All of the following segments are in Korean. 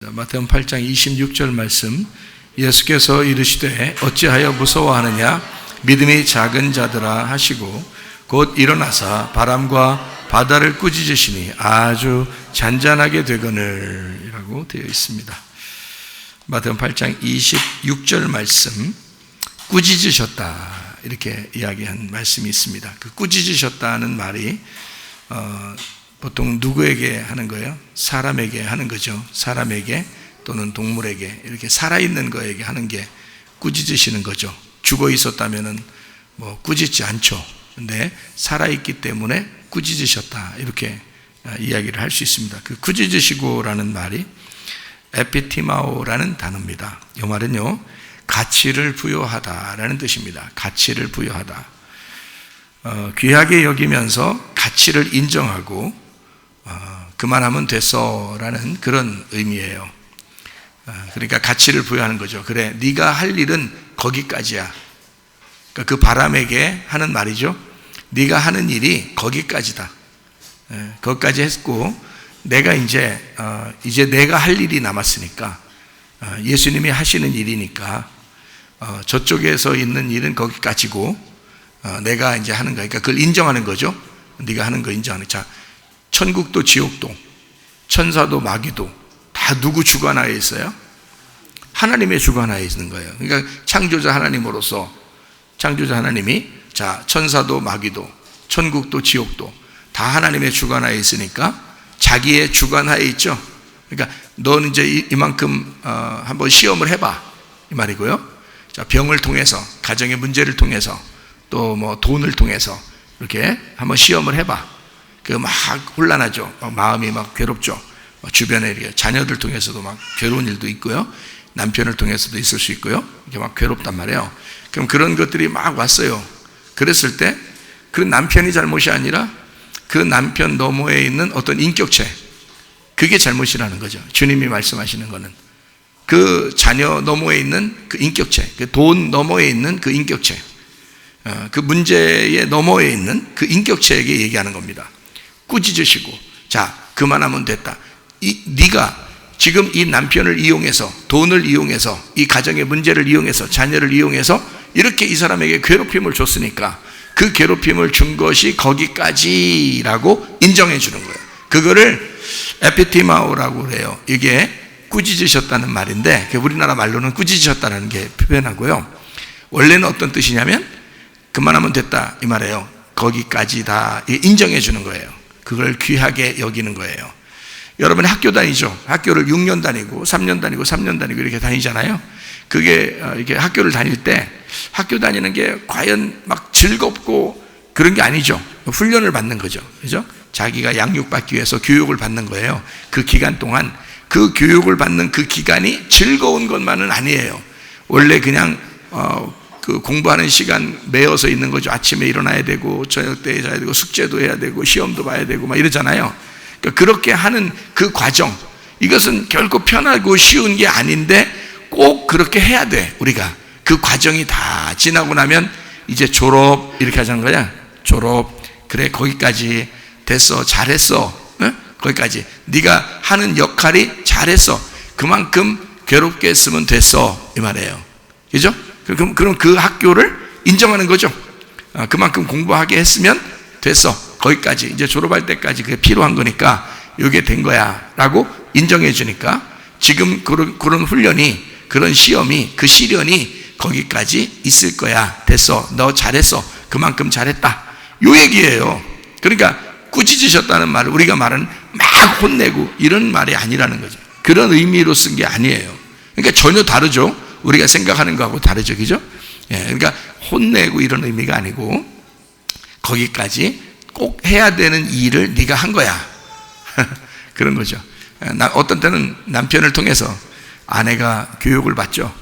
마태복음 8장 26절 말씀, 예수께서 이르시되 어찌하여 무서워하느냐 믿음이 작은 자들아 하시고 곧 일어나사 바람과 바다를 꾸짖으시니 아주 잔잔하게 되거늘 이라고 되어 있습니다. 마태복음 8장 26절 말씀, 꾸짖으셨다 이렇게 이야기한 말씀이 있습니다. 그 꾸짖으셨다는 말이 보통 누구에게 하는 거예요? 사람에게 하는 거죠. 사람에게 또는 동물에게 이렇게 살아있는 거에게 하는 게 꾸짖으시는 거죠. 죽어 있었다면은 뭐 꾸짖지 않죠. 근데 살아있기 때문에 꾸짖으셨다 이렇게 이야기를 할 수 있습니다. 그 꾸짖으시고라는 말이 에피티마오라는 단어입니다. 이 말은요, 가치를 부여하다라는 뜻입니다. 가치를 부여하다. 귀하게 여기면서 가치를 인정하고 그만하면 됐어라는 그런 의미예요. 그러니까 가치를 부여하는 거죠. 그래, 네가 할 일은 거기까지야. 그러니까 그 바람에게 하는 말이죠. 네가 하는 일이 거기까지다. 거기까지 했고 내가 이제 내가 할 일이 남았으니까, 예수님이 하시는 일이니까 저쪽에서 있는 일은 거기까지고 내가 이제 하는 거니까 그걸 인정하는 거죠. 네가 하는 거 인정하는. 자, 천국도 지옥도 천사도 마귀도 다 누구 주관하에 있어요? 하나님의 주관하에 있는 거예요. 그러니까 창조자 하나님으로서, 창조자 하나님이 자, 천사도 마귀도 천국도 지옥도 다 하나님의 주관하에 있으니까 자기의 주관하에 있죠. 그러니까 너는 이제 이만큼 한번 시험을 해봐 이 말이고요. 자, 병을 통해서, 가정의 문제를 통해서, 또 뭐 돈을 통해서 이렇게 한번 시험을 해봐. 그 막 혼란하죠. 마음이 막 괴롭죠. 주변에 이렇게 자녀들 통해서도 막 괴로운 일도 있고요. 남편을 통해서도 있을 수 있고요. 이렇게 막 괴롭단 말이에요. 그럼 그런 것들이 막 왔어요. 그랬을 때 그 남편이 잘못이 아니라 그 남편 너머에 있는 어떤 인격체, 그게 잘못이라는 거죠. 주님이 말씀하시는 거는 그 자녀 너머에 있는 그 인격체, 그 돈 너머에 있는 그 인격체, 그 문제의 너머에 있는 그 인격체에게 얘기하는 겁니다. 꾸짖으시고, 자, 그만하면 됐다. 네가 지금 이 남편을 이용해서, 돈을 이용해서, 이 가정의 문제를 이용해서, 자녀를 이용해서 이렇게 이 사람에게 괴롭힘을 줬으니까 그 괴롭힘을 준 것이 거기까지라고 인정해 주는 거예요. 그거를 에피티마오라고 그래요. 이게 꾸짖으셨다는 말인데, 우리나라 말로는 꾸짖으셨다는 게 표현하고요. 원래는 어떤 뜻이냐면 그만하면 됐다 이 말이에요. 거기까지다 인정해 주는 거예요. 그걸 귀하게 여기는 거예요. 여러분이 학교 다니죠. 학교를 6년 다니고 3년 다니고 3년 다니고 이렇게 다니잖아요. 그게 이렇게 학교를 다닐 때 학교 다니는 게 과연 막 즐겁고 그런 게 아니죠. 훈련을 받는 거죠. 그죠? 자기가 양육받기 위해서 교육을 받는 거예요. 그 기간 동안 그 교육을 받는 그 기간이 즐거운 것만은 아니에요. 원래 그냥 그 공부하는 시간 매여서 있는 거죠. 아침에 일어나야 되고 저녁 때 자야 되고 숙제도 해야 되고 시험도 봐야 되고 막 이러잖아요. 그러니까 그렇게 하는 그 과정, 이것은 결코 편하고 쉬운 게 아닌데 꼭 그렇게 해야 돼. 우리가 그 과정이 다 지나고 나면 이제 졸업 이렇게 하자는 거야. 졸업, 그래 거기까지 됐어, 잘했어, 응? 거기까지 네가 하는 역할이 잘했어, 그만큼 괴롭게 했으면 됐어 이 말이에요. 그죠? 그럼 그 학교를 인정하는 거죠. 그만큼 공부하게 했으면 됐어, 거기까지 이제 졸업할 때까지 그게 필요한 거니까 이게 된 거야 라고 인정해 주니까 지금 그런 훈련이, 그런 시험이, 그 시련이 거기까지 있을 거야. 됐어, 너 잘했어, 그만큼 잘했다 요 얘기예요. 그러니까 꾸짖으셨다는 말을 우리가 말은 막 혼내고 이런 말이 아니라는 거죠. 그런 의미로 쓴 게 아니에요. 그러니까 전혀 다르죠. 우리가 생각하는 거하고 다르죠. 그죠? 예, 그러니까 혼내고 이런 의미가 아니고 거기까지 꼭 해야 되는 일을 네가 한 거야. 그런 거죠. 어떤 때는 남편을 통해서 아내가 교육을 받죠.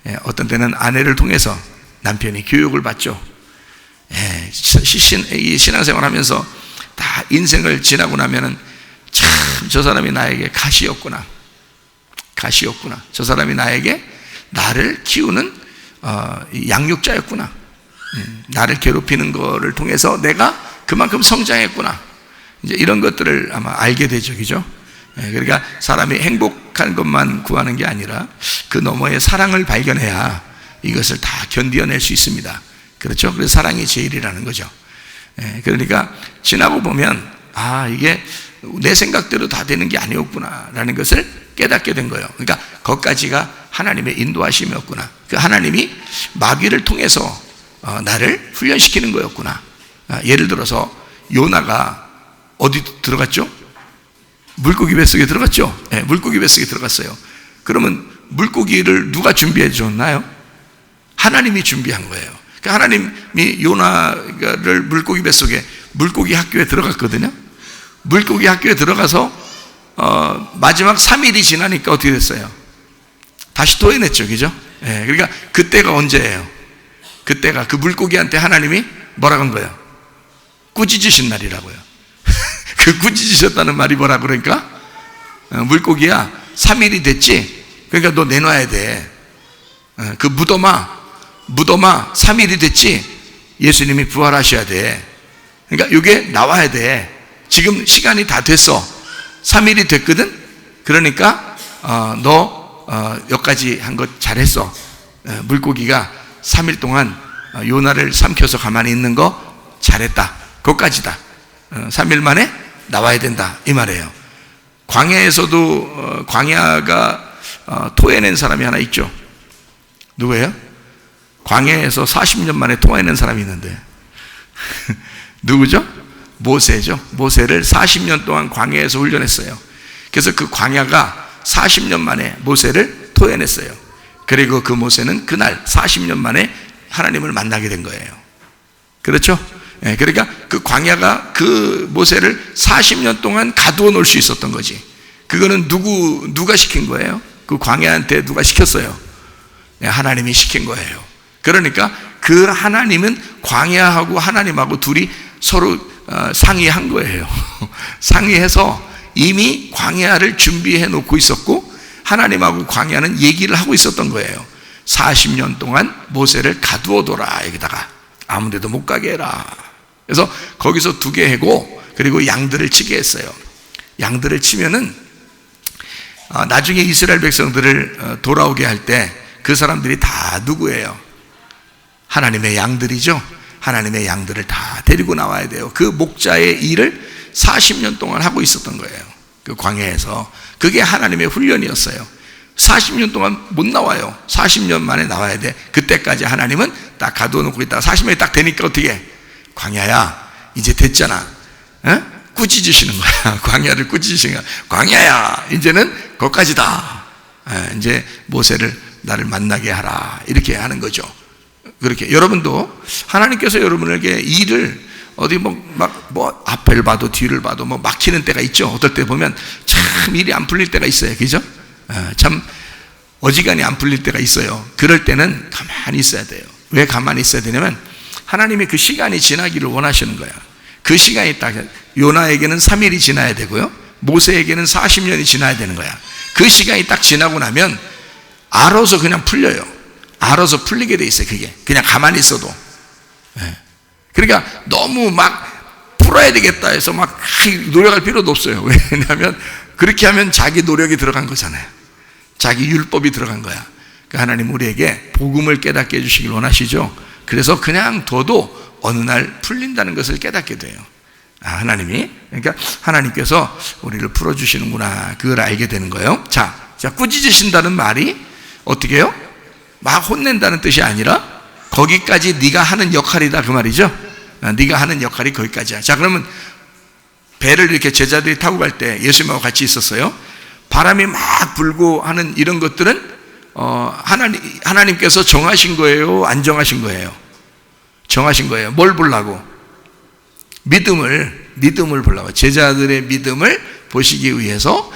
예, 어떤 때는 아내를 통해서 남편이 교육을 받죠. 예, 신앙생활 하면서 다 인생을 지나고 나면은 참 저 사람이 나에게 가시였구나. 저 사람이 나를 키우는 양육자였구나. 나를 괴롭히는 거를 통해서 내가 그만큼 성장했구나. 이제 이런 것들을 아마 알게 되죠. 그죠? 그러니까 사람이 행복한 것만 구하는 게 아니라 그 너머의 사랑을 발견해야 이것을 다 견뎌낼 수 있습니다. 그렇죠? 그래서 사랑이 제일이라는 거죠. 그러니까 지나고 보면 이게 내 생각대로 다 되는 게 아니었구나 라는 것을 깨닫게 된 거예요. 그러니까 거기까지가 하나님의 인도하심이었구나. 그 하나님이 마귀를 통해서 나를 훈련시키는 거였구나. 예를 들어서 요나가 어디 들어갔죠? 물고기 뱃속에 들어갔죠? 물고기 뱃속에 들어갔어요. 그러면 물고기를 누가 준비해 줬나요? 하나님이 준비한 거예요. 그러니까 하나님이 요나를 물고기 뱃속에, 물고기 학교에 들어갔거든요. 물고기 학교에 들어가서 마지막 3일이 지나니까 어떻게 됐어요? 다시 토해냈죠. 그죠? 그러니까 그때가 언제예요? 그때가 그 물고기한테 하나님이 뭐라고 한 거예요? 꾸짖으신 날이라고요. 그 꾸짖으셨다는 말이 뭐라 그러니까? 물고기야 3일이 됐지? 그러니까 너 내놔야 돼. 그 무덤아 3일이 됐지? 예수님이 부활하셔야 돼. 그러니까 이게 나와야 돼. 지금 시간이 다 됐어. 3일이 됐거든? 그러니까 너 여기까지 한 것 잘했어. 물고기가 3일 동안 요나를 삼켜서 가만히 있는 거 잘했다. 그것까지다. 3일 만에 나와야 된다 이 말이에요. 광야에서도 광야가 토해낸 사람이 하나 있죠. 누구예요? 광야에서 40년 만에 토해낸 사람이 있는데 누구죠? 모세죠. 모세를 40년 동안 광야에서 훈련했어요. 그래서 그 광야가 40년 만에 모세를 토해냈어요. 그리고 그 모세는 그날 40년 만에 하나님을 만나게 된 거예요. 그렇죠? 그러니까 그 광야가 그 모세를 40년 동안 가두어 놓을 수 있었던 거지. 그거는 누가 시킨 거예요? 그 광야한테 누가 시켰어요? 하나님이 시킨 거예요. 그러니까 그 하나님은 광야하고 하나님하고 둘이 서로 상의한 거예요. 상의해서 이미 광야를 준비해 놓고 있었고 하나님하고 광야는 얘기를 하고 있었던 거예요. 40년 동안 모세를 가두어둬라. 여기다가 아무 데도 못 가게 해라. 그래서 거기서 두게 하고 그리고 양들을 치게 했어요. 양들을 치면은 나중에 이스라엘 백성들을 돌아오게 할 때 그 사람들이 다 누구예요? 하나님의 양들이죠. 하나님의 양들을 다 데리고 나와야 돼요. 그 목자의 일을 40년 동안 하고 있었던 거예요. 그 광야에서. 그게 하나님의 훈련이었어요. 40년 동안 못 나와요. 40년 만에 나와야 돼. 그때까지 하나님은 딱 가두어 놓고 있다가 40년이 딱 되니까 어떻게 해? 광야야 이제 됐잖아. 꾸짖으시는 거야. 광야를 꾸짖으시는 거야. 광야야 이제는 거기까지다. 이제 모세를 나를 만나게 하라. 이렇게 하는 거죠. 그렇게 여러분도 하나님께서 여러분에게 일을 어디 뭐 앞을 봐도 뒤를 봐도 뭐 막히는 때가 있죠. 어떨 때 보면 참 일이 안 풀릴 때가 있어요. 그죠? 참 어지간히 안 풀릴 때가 있어요. 그럴 때는 가만히 있어야 돼요. 왜 가만히 있어야 되냐면 하나님이 그 시간이 지나기를 원하시는 거야. 그 시간이 딱 요나에게는 3일이 지나야 되고요. 모세에게는 40년이 지나야 되는 거야. 그 시간이 딱 지나고 나면 알아서 그냥 풀려요. 알아서 풀리게 돼 있어요. 그게 그냥 가만히 있어도. 그러니까 너무 막 풀어야 되겠다 해서 막 노력할 필요도 없어요. 왜냐하면 그렇게 하면 자기 노력이 들어간 거잖아요. 자기 율법이 들어간 거야. 그러니까 하나님 우리에게 복음을 깨닫게 해주시길 원하시죠. 그래서 그냥 둬도 어느 날 풀린다는 것을 깨닫게 돼요. 하나님이. 그러니까 하나님께서 우리를 풀어주시는구나. 그걸 알게 되는 거예요. 자, 꾸짖으신다는 말이 어떻게 해요? 막 혼낸다는 뜻이 아니라 거기까지 네가 하는 역할이다 그 말이죠. 네가 하는 역할이 거기까지야. 자, 그러면 배를 이렇게 제자들이 타고 갈 때 예수님하고 같이 있었어요. 바람이 막 불고 하는 이런 것들은 하나님께서 정하신 거예요? 안 정하신 거예요? 정하신 거예요. 뭘 보려고? 믿음을 보려고. 제자들의 믿음을 보시기 위해서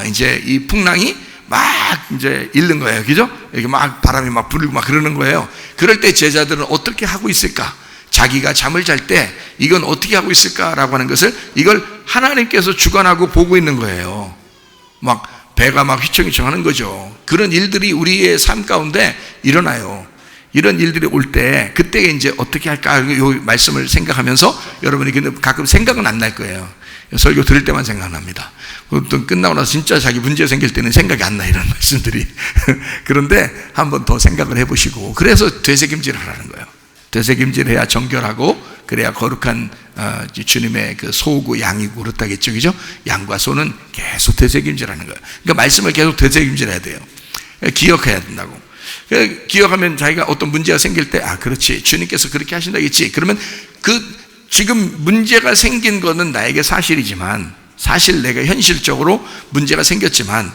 이제 이 풍랑이 막 이제 잃는 거예요. 그죠? 이렇게 막 바람이 막 불고 막 그러는 거예요. 그럴 때 제자들은 어떻게 하고 있을까? 자기가 잠을 잘 때 이건 어떻게 하고 있을까라고 하는 것을 이걸 하나님께서 주관하고 보고 있는 거예요. 막 배가 막 휘청휘청 하는 거죠. 그런 일들이 우리의 삶 가운데 일어나요. 이런 일들이 올 때 그때 이제 어떻게 할까 이 말씀을 생각하면서 여러분이 근데 가끔 생각은 안 날 거예요. 설교 들을 때만 생각납니다. 또 끝나고 나서 진짜 자기 문제 생길 때는 생각이 안 나, 이런 말씀들이. 그런데 한번 더 생각을 해보시고, 그래서 되새김질 하라는 거예요. 되새김질해야 정결하고, 그래야 거룩한 주님의 그 소고 양이고 그렇다겠죠, 그죠? 양과 소는 계속 되새김질하는 거예요. 그러니까 말씀을 계속 되새김질해야 돼요. 기억해야 된다고. 기억하면 자기가 어떤 문제가 생길 때, 아, 그렇지, 주님께서 그렇게 하신다겠지. 그러면 지금 문제가 생긴 거는 나에게 사실이지만, 사실 내가 현실적으로 문제가 생겼지만,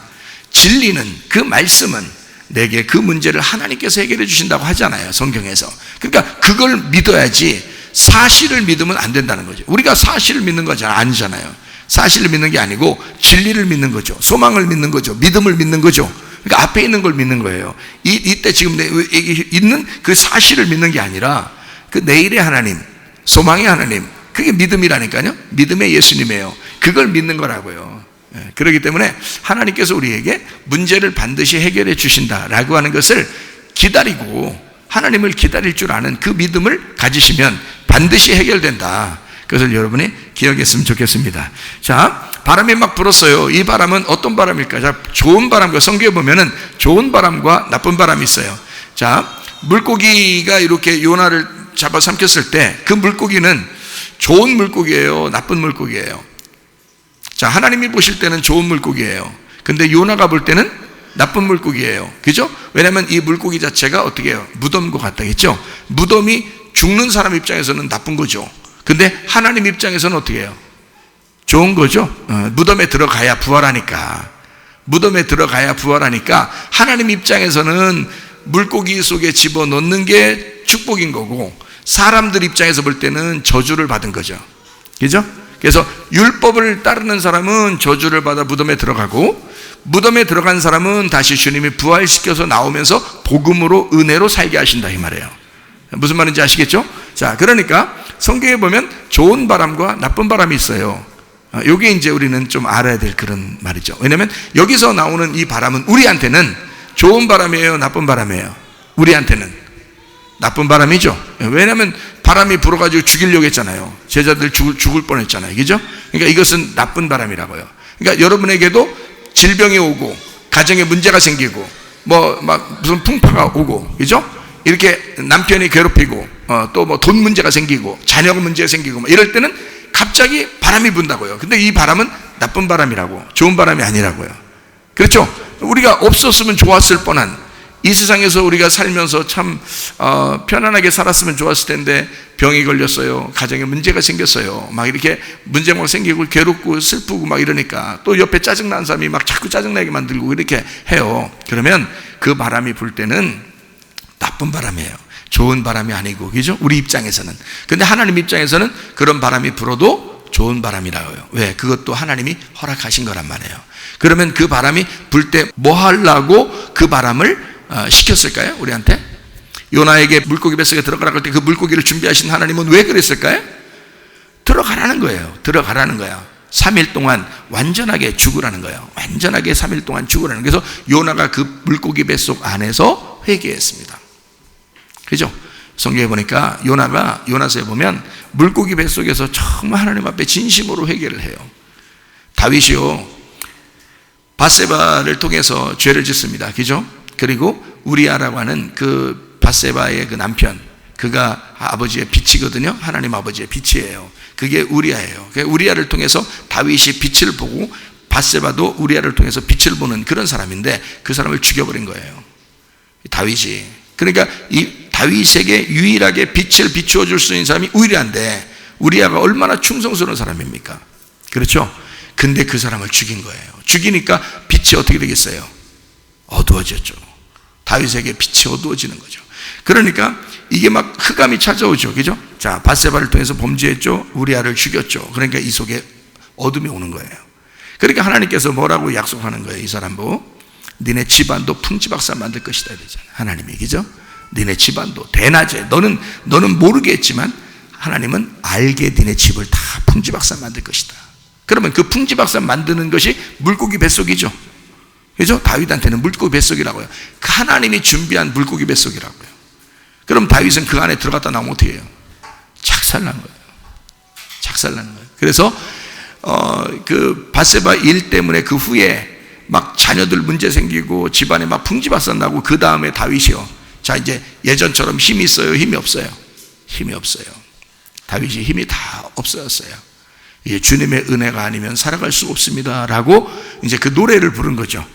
진리는, 그 말씀은 내게 그 문제를 하나님께서 해결해 주신다고 하잖아요, 성경에서. 그러니까 그걸 믿어야지, 사실을 믿으면 안 된다는 거죠. 우리가 사실을 믿는 거 아니잖아요. 사실을 믿는 게 아니고 진리를 믿는 거죠. 소망을 믿는 거죠. 믿음을 믿는 거죠. 그러니까 앞에 있는 걸 믿는 거예요. 이때 지금 있는 그 사실을 믿는 게 아니라 그 내일의 하나님, 소망의 하나님, 그게 믿음이라니까요. 믿음의 예수님이에요. 그걸 믿는 거라고요. 그렇기 때문에 하나님께서 우리에게 문제를 반드시 해결해 주신다라고 하는 것을 기다리고, 하나님을 기다릴 줄 아는 그 믿음을 가지시면 반드시 해결된다. 그것을 여러분이 기억했으면 좋겠습니다. 자, 바람이 막 불었어요. 이 바람은 어떤 바람일까? 자, 좋은 바람과, 성경에 보면은 좋은 바람과 나쁜 바람이 있어요. 자, 물고기가 이렇게 요나를 잡아 삼켰을 때 그 물고기는 좋은 물고기예요, 나쁜 물고기예요? 자, 하나님이 보실 때는 좋은 물고기예요. 근데 요나가 볼 때는 나쁜 물고기예요. 그죠? 왜냐하면 이 물고기 자체가 어떻게 해요? 무덤과 같다겠죠? 무덤이 죽는 사람 입장에서는 나쁜 거죠. 근데 하나님 입장에서는 어떻게 해요? 좋은 거죠. 무덤에 들어가야 부활하니까. 무덤에 들어가야 부활하니까 하나님 입장에서는 물고기 속에 집어넣는 게 축복인 거고, 사람들 입장에서 볼 때는 저주를 받은 거죠. 그죠? 그래서 율법을 따르는 사람은 저주를 받아 무덤에 들어가고, 무덤에 들어간 사람은 다시 주님이 부활시켜서 나오면서 복음으로, 은혜로 살게 하신다, 이 말이에요. 무슨 말인지 아시겠죠? 자, 그러니까 성경에 보면 좋은 바람과 나쁜 바람이 있어요. 이게 이제 우리는 좀 알아야 될 그런 말이죠. 왜냐하면 여기서 나오는 이 바람은 우리한테는 좋은 바람이에요, 나쁜 바람이에요? 우리한테는 나쁜 바람이죠. 왜냐하면 바람이 불어가지고 죽이려고 했잖아요. 제자들 죽을 뻔했잖아요. 그죠? 그러니까 이것은 나쁜 바람이라고요. 그러니까 여러분에게도 질병이 오고, 가정에 문제가 생기고, 무슨 풍파가 오고, 그죠? 이렇게 남편이 괴롭히고, 또 돈 문제가 생기고, 자녀가 문제가 생기고, 이럴 때는 갑자기 바람이 분다고요. 근데 이 바람은 나쁜 바람이라고, 좋은 바람이 아니라고요. 그렇죠? 우리가 없었으면 좋았을 뻔한, 이 세상에서 우리가 살면서 참 편안하게 살았으면 좋았을 텐데 병이 걸렸어요, 가정에 문제가 생겼어요, 막 이렇게 문제가 생기고 괴롭고 슬프고 막 이러니까 또 옆에 짜증나는 사람이 막 자꾸 짜증나게 만들고 이렇게 해요. 그러면 그 바람이 불 때는 나쁜 바람이에요. 좋은 바람이 아니고, 그죠? 우리 입장에서는. 근데 하나님 입장에서는 그런 바람이 불어도 좋은 바람이라고요. 왜? 그것도 하나님이 허락하신 거란 말이에요. 그러면 그 바람이 불 때 뭐 하려고 그 바람을 시켰을까요? 우리한테? 요나에게 물고기 뱃속에 들어가라고 할 때 그 물고기를 준비하신 하나님은 왜 그랬을까요? 들어가라는 거예요. 들어가라는 거야. 3일 동안 완전하게 죽으라는 거예요. 완전하게 3일 동안 죽으라는 거예요. 그래서 요나가 그 물고기 뱃속 안에서 회개했습니다. 그죠? 성경에 보니까 요나가, 요나서에 보면 물고기 뱃속에서 정말 하나님 앞에 진심으로 회개를 해요. 다윗이요, 밧세바를 통해서 죄를 짓습니다. 그죠? 그리고 우리아라고 하는 그 밧세바의 그 남편, 그가 아버지의 빛이거든요. 하나님 아버지의 빛이에요. 그게 우리아예요. 우리아를 통해서 다윗이 빛을 보고, 밧세바도 우리아를 통해서 빛을 보는 그런 사람인데 그 사람을 죽여버린 거예요, 다윗이. 그러니까 이 다윗에게 유일하게 빛을 비추어 줄 수 있는 사람이 우리아인데, 우리아가 얼마나 충성스러운 사람입니까? 그렇죠? 근데 그 사람을 죽인 거예요. 죽이니까 빛이 어떻게 되겠어요? 어두워졌죠. 다윗에게 빛이 어두워지는 거죠. 그러니까 이게 막 흑암이 찾아오죠. 그죠? 자, 밧세바를 통해서 범죄했죠. 우리아를 죽였죠. 그러니까 이 속에 어둠이 오는 거예요. 그러니까 하나님께서 뭐라고 약속하는 거예요? 이 사람 보고 니네 집안도 풍지박산 만들 것이다 이러잖아요. 하나님이. 그죠? 니네 집안도 대낮에, 너는 모르겠지만 하나님은 알게 니네 집을 다 풍지박산 만들 것이다. 그러면 그 풍지박산 만드는 것이 물고기 뱃속이죠. 그죠? 다윗한테는 물고기 뱃속이라고요. 그 하나님이 준비한 물고기 뱃속이라고요. 그럼 다윗은 그 안에 들어갔다 나오면 어떻게 해요? 작살난 거예요. 작살나는 거예요. 그래서 그 밧세바 일 때문에 그 후에 막 자녀들 문제 생기고 집안에 막 풍지박산 나고 그 다음에 다윗이요. 자, 이제 예전처럼 힘이 있어요? 힘이 없어요? 힘이 없어요. 다윗이 힘이 다 없어졌어요. 예, 주님의 은혜가 아니면 살아갈 수 없습니다 라고 이제 그 노래를 부른 거죠.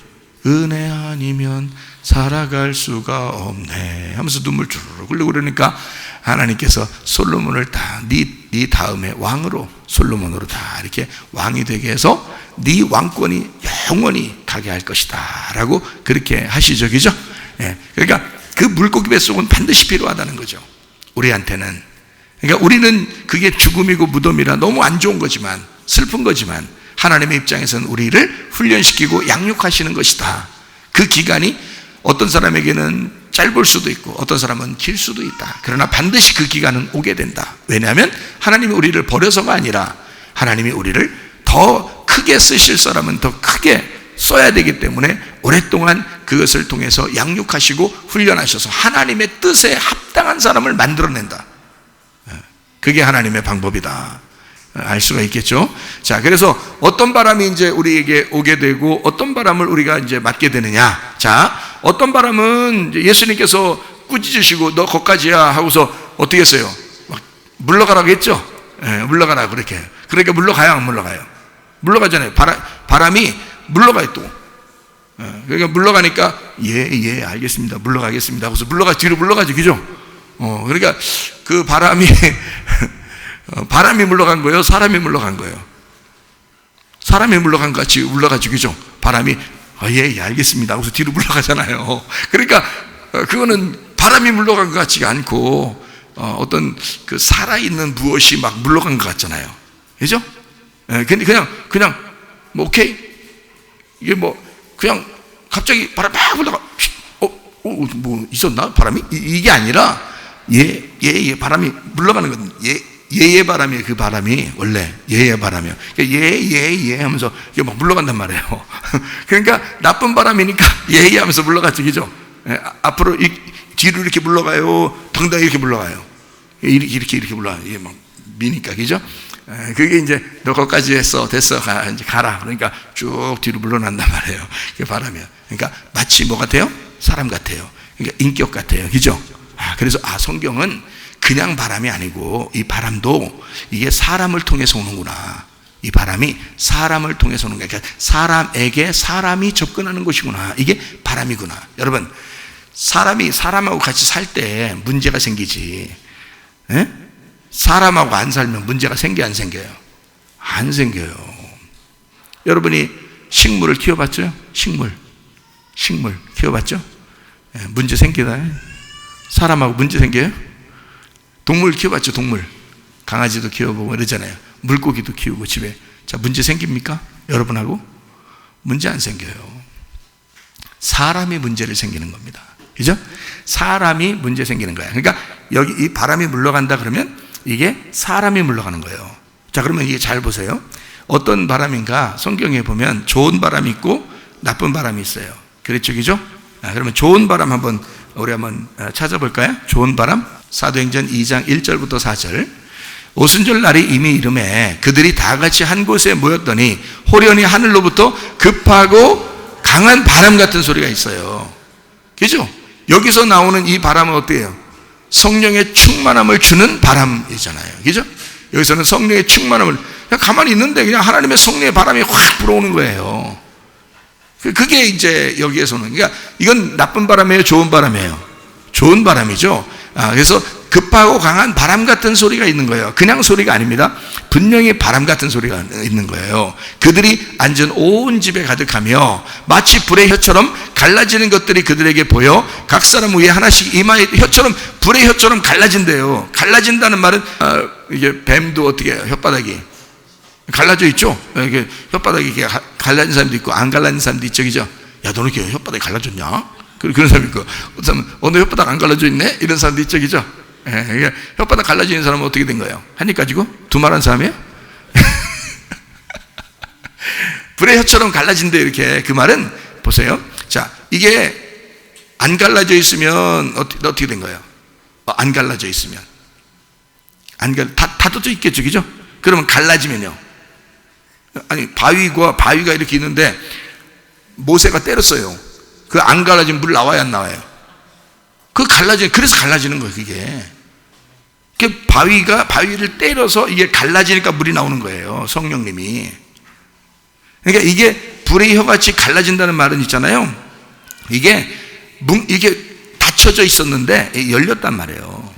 은혜 아니면 살아갈 수가 없네 하면서 눈물 주르륵 흘리고 그러니까 하나님께서 솔로몬을 다 네 다음에 왕으로 솔로몬으로 다 이렇게 왕이 되게 해서 네 왕권이 영원히 가게 할 것이다 라고 그렇게 하시죠. 그죠? 예, 그러니까 그 물고기 뱃속은 반드시 필요하다는 거죠. 우리한테는. 그러니까 우리는 그게 죽음이고 무덤이라 너무 안 좋은 거지만, 슬픈 거지만 하나님의 입장에서는 우리를 훈련시키고 양육하시는 것이다. 그 기간이 어떤 사람에게는 짧을 수도 있고 어떤 사람은 길 수도 있다. 그러나 반드시 그 기간은 오게 된다. 왜냐하면 하나님이 우리를 버려서가 아니라 하나님이 우리를 더 크게 쓰실 사람은 더 크게 써야 되기 때문에 오랫동안 그것을 통해서 양육하시고 훈련하셔서 하나님의 뜻에 합당한 사람을 만들어낸다. 그게 하나님의 방법이다. 알 수가 있겠죠? 자, 그래서 어떤 바람이 이제 우리에게 오게 되고 어떤 바람을 우리가 이제 맞게 되느냐. 자, 어떤 바람은 예수님께서 꾸짖으시고 너 거기까지야 하고서 어떻게 했어요? 막 물러가라고 했죠? 예, 물러가라 그렇게. 그러니까 물러가요, 안 물러가요? 물러가잖아요. 바람이 물러가요 또. 예, 그러니까 물러가니까 예, 알겠습니다. 물러가겠습니다 하고서 뒤로 물러가죠. 그죠? 그러니까 그 바람이 바람이 물러간 거예요? 사람이 물러간 거예요? 사람이 물러간 것 같이 물러가죠. 그죠? 바람이 예, 알겠습니다 하고서 뒤로 물러가잖아요. 그러니까 그거는 바람이 물러간 것 같지가 않고 어떤 그 살아있는 무엇이 막 물러간 것 같잖아요. 그죠? 근데 그냥 뭐 오케이 이게 뭐 그냥 갑자기 바람 막 불다가 뭐 있었나 바람이 이게 아니라 예 바람이 물러가는 건 예의 바람이 그 바람이 원래 예의 바람이요. 예 하면서 이게 막 물러간단 말이에요. 그러니까 나쁜 바람이니까 예 하면서 물러갔죠, 그죠? 앞으로 뒤로 이렇게 물러가요, 당당히 이렇게 물러가요. 이렇게 물러가요. 이게 막 미니까, 그죠? 그게 이제 너 거기까지 했어, 됐어, 이제 가라. 그러니까 쭉 뒤로 물러난단 말이에요. 그게 바람이야. 그러니까 마치 뭐 같아요? 사람 같아요. 그러니까 인격 같아요, 그죠? 그래서 성경은 그냥 바람이 아니고 이 바람도 이게 사람을 통해서 오는구나. 이 바람이 사람을 통해서 오는 거야. 그러니까 사람에게 사람이 접근하는 것이구나. 이게 바람이구나. 여러분, 사람하고 같이 살 때 문제가 생기지. 에? 사람하고 안 살면 문제가 생겨 안 생겨요? 안 생겨요. 여러분이 식물을 키워봤죠? 식물 키워봤죠? 문제 생기나요? 사람하고 문제 생겨요? 동물 키워봤죠? 동물 강아지도 키워보고 이러잖아요. 물고기도 키우고 집에. 자, 문제 생깁니까? 여러분하고? 문제 안 생겨요. 사람이 문제를 생기는 겁니다. 그죠? 사람이 문제 생기는 거야. 그러니까 여기 이 바람이 물러간다 그러면 이게 사람이 물러가는 거예요. 자, 그러면 이게 잘 보세요. 어떤 바람인가 성경에 보면 좋은 바람이 있고 나쁜 바람이 있어요. 그렇죠, 그죠? 그러면 좋은 바람 우리 한번 찾아볼까요? 좋은 바람. 사도행전 2장 1절부터 4절. 오순절 날이 이미 이름에 그들이 다 같이 한 곳에 모였더니 호련히 하늘로부터 급하고 강한 바람 같은 소리가 있어요. 그죠? 여기서 나오는 이 바람은 어때요? 성령의 충만함을 주는 바람이잖아요. 그죠? 여기서는 성령의 충만함을 그냥 가만히 있는데 그냥 하나님의 성령의 바람이 확 불어오는 거예요. 그게 이제 여기에서는, 그러니까 이건 나쁜 바람이에요? 좋은 바람이에요? 좋은 바람이죠. 그래서 급하고 강한 바람 같은 소리가 있는 거예요. 그냥 소리가 아닙니다. 분명히 바람 같은 소리가 있는 거예요. 그들이 앉은 온 집에 가득하며 마치 불의 혀처럼 갈라지는 것들이 그들에게 보여 각 사람 위에 하나씩 이마에 혀처럼, 불의 혀처럼 갈라진대요. 갈라진다는 말은 이게 뱀도 어떻게 해요? 혓바닥이 갈라져 있죠. 이게 혓바닥이 이렇게 갈라진 사람도 있고 안 갈라진 사람도 있죠, 그죠? 야, 너는 이렇게 혓바닥이 갈라졌냐? 그런 사람이 있고, 어떤 사람은 너 혓바닥 안 갈라져 있네? 이런 사람도 있죠, 그죠? 예, 혓바닥 갈라지는 사람은 어떻게 된 거예요? 한 입 가지고 두말한 사람이에요? 불의 혀처럼 갈라진대, 이렇게. 그 말은 보세요. 자, 이게 안 갈라져 있으면 어떻게 된 거예요? 안 갈라져 있으면 닫혀져 있겠죠, 그죠? 그러면 갈라지면요, 아니, 바위가 이렇게 있는데 모세가 때렸어요. 그 안 갈라지면 물 나와야 안 나와요? 그래서 갈라지는 거예요, 그게. 바위를 때려서 이게 갈라지니까 물이 나오는 거예요, 성령님이. 그러니까 이게 불의 혀같이 갈라진다는 말은 있잖아요. 이게 닫혀져 있었는데 열렸단 말이에요.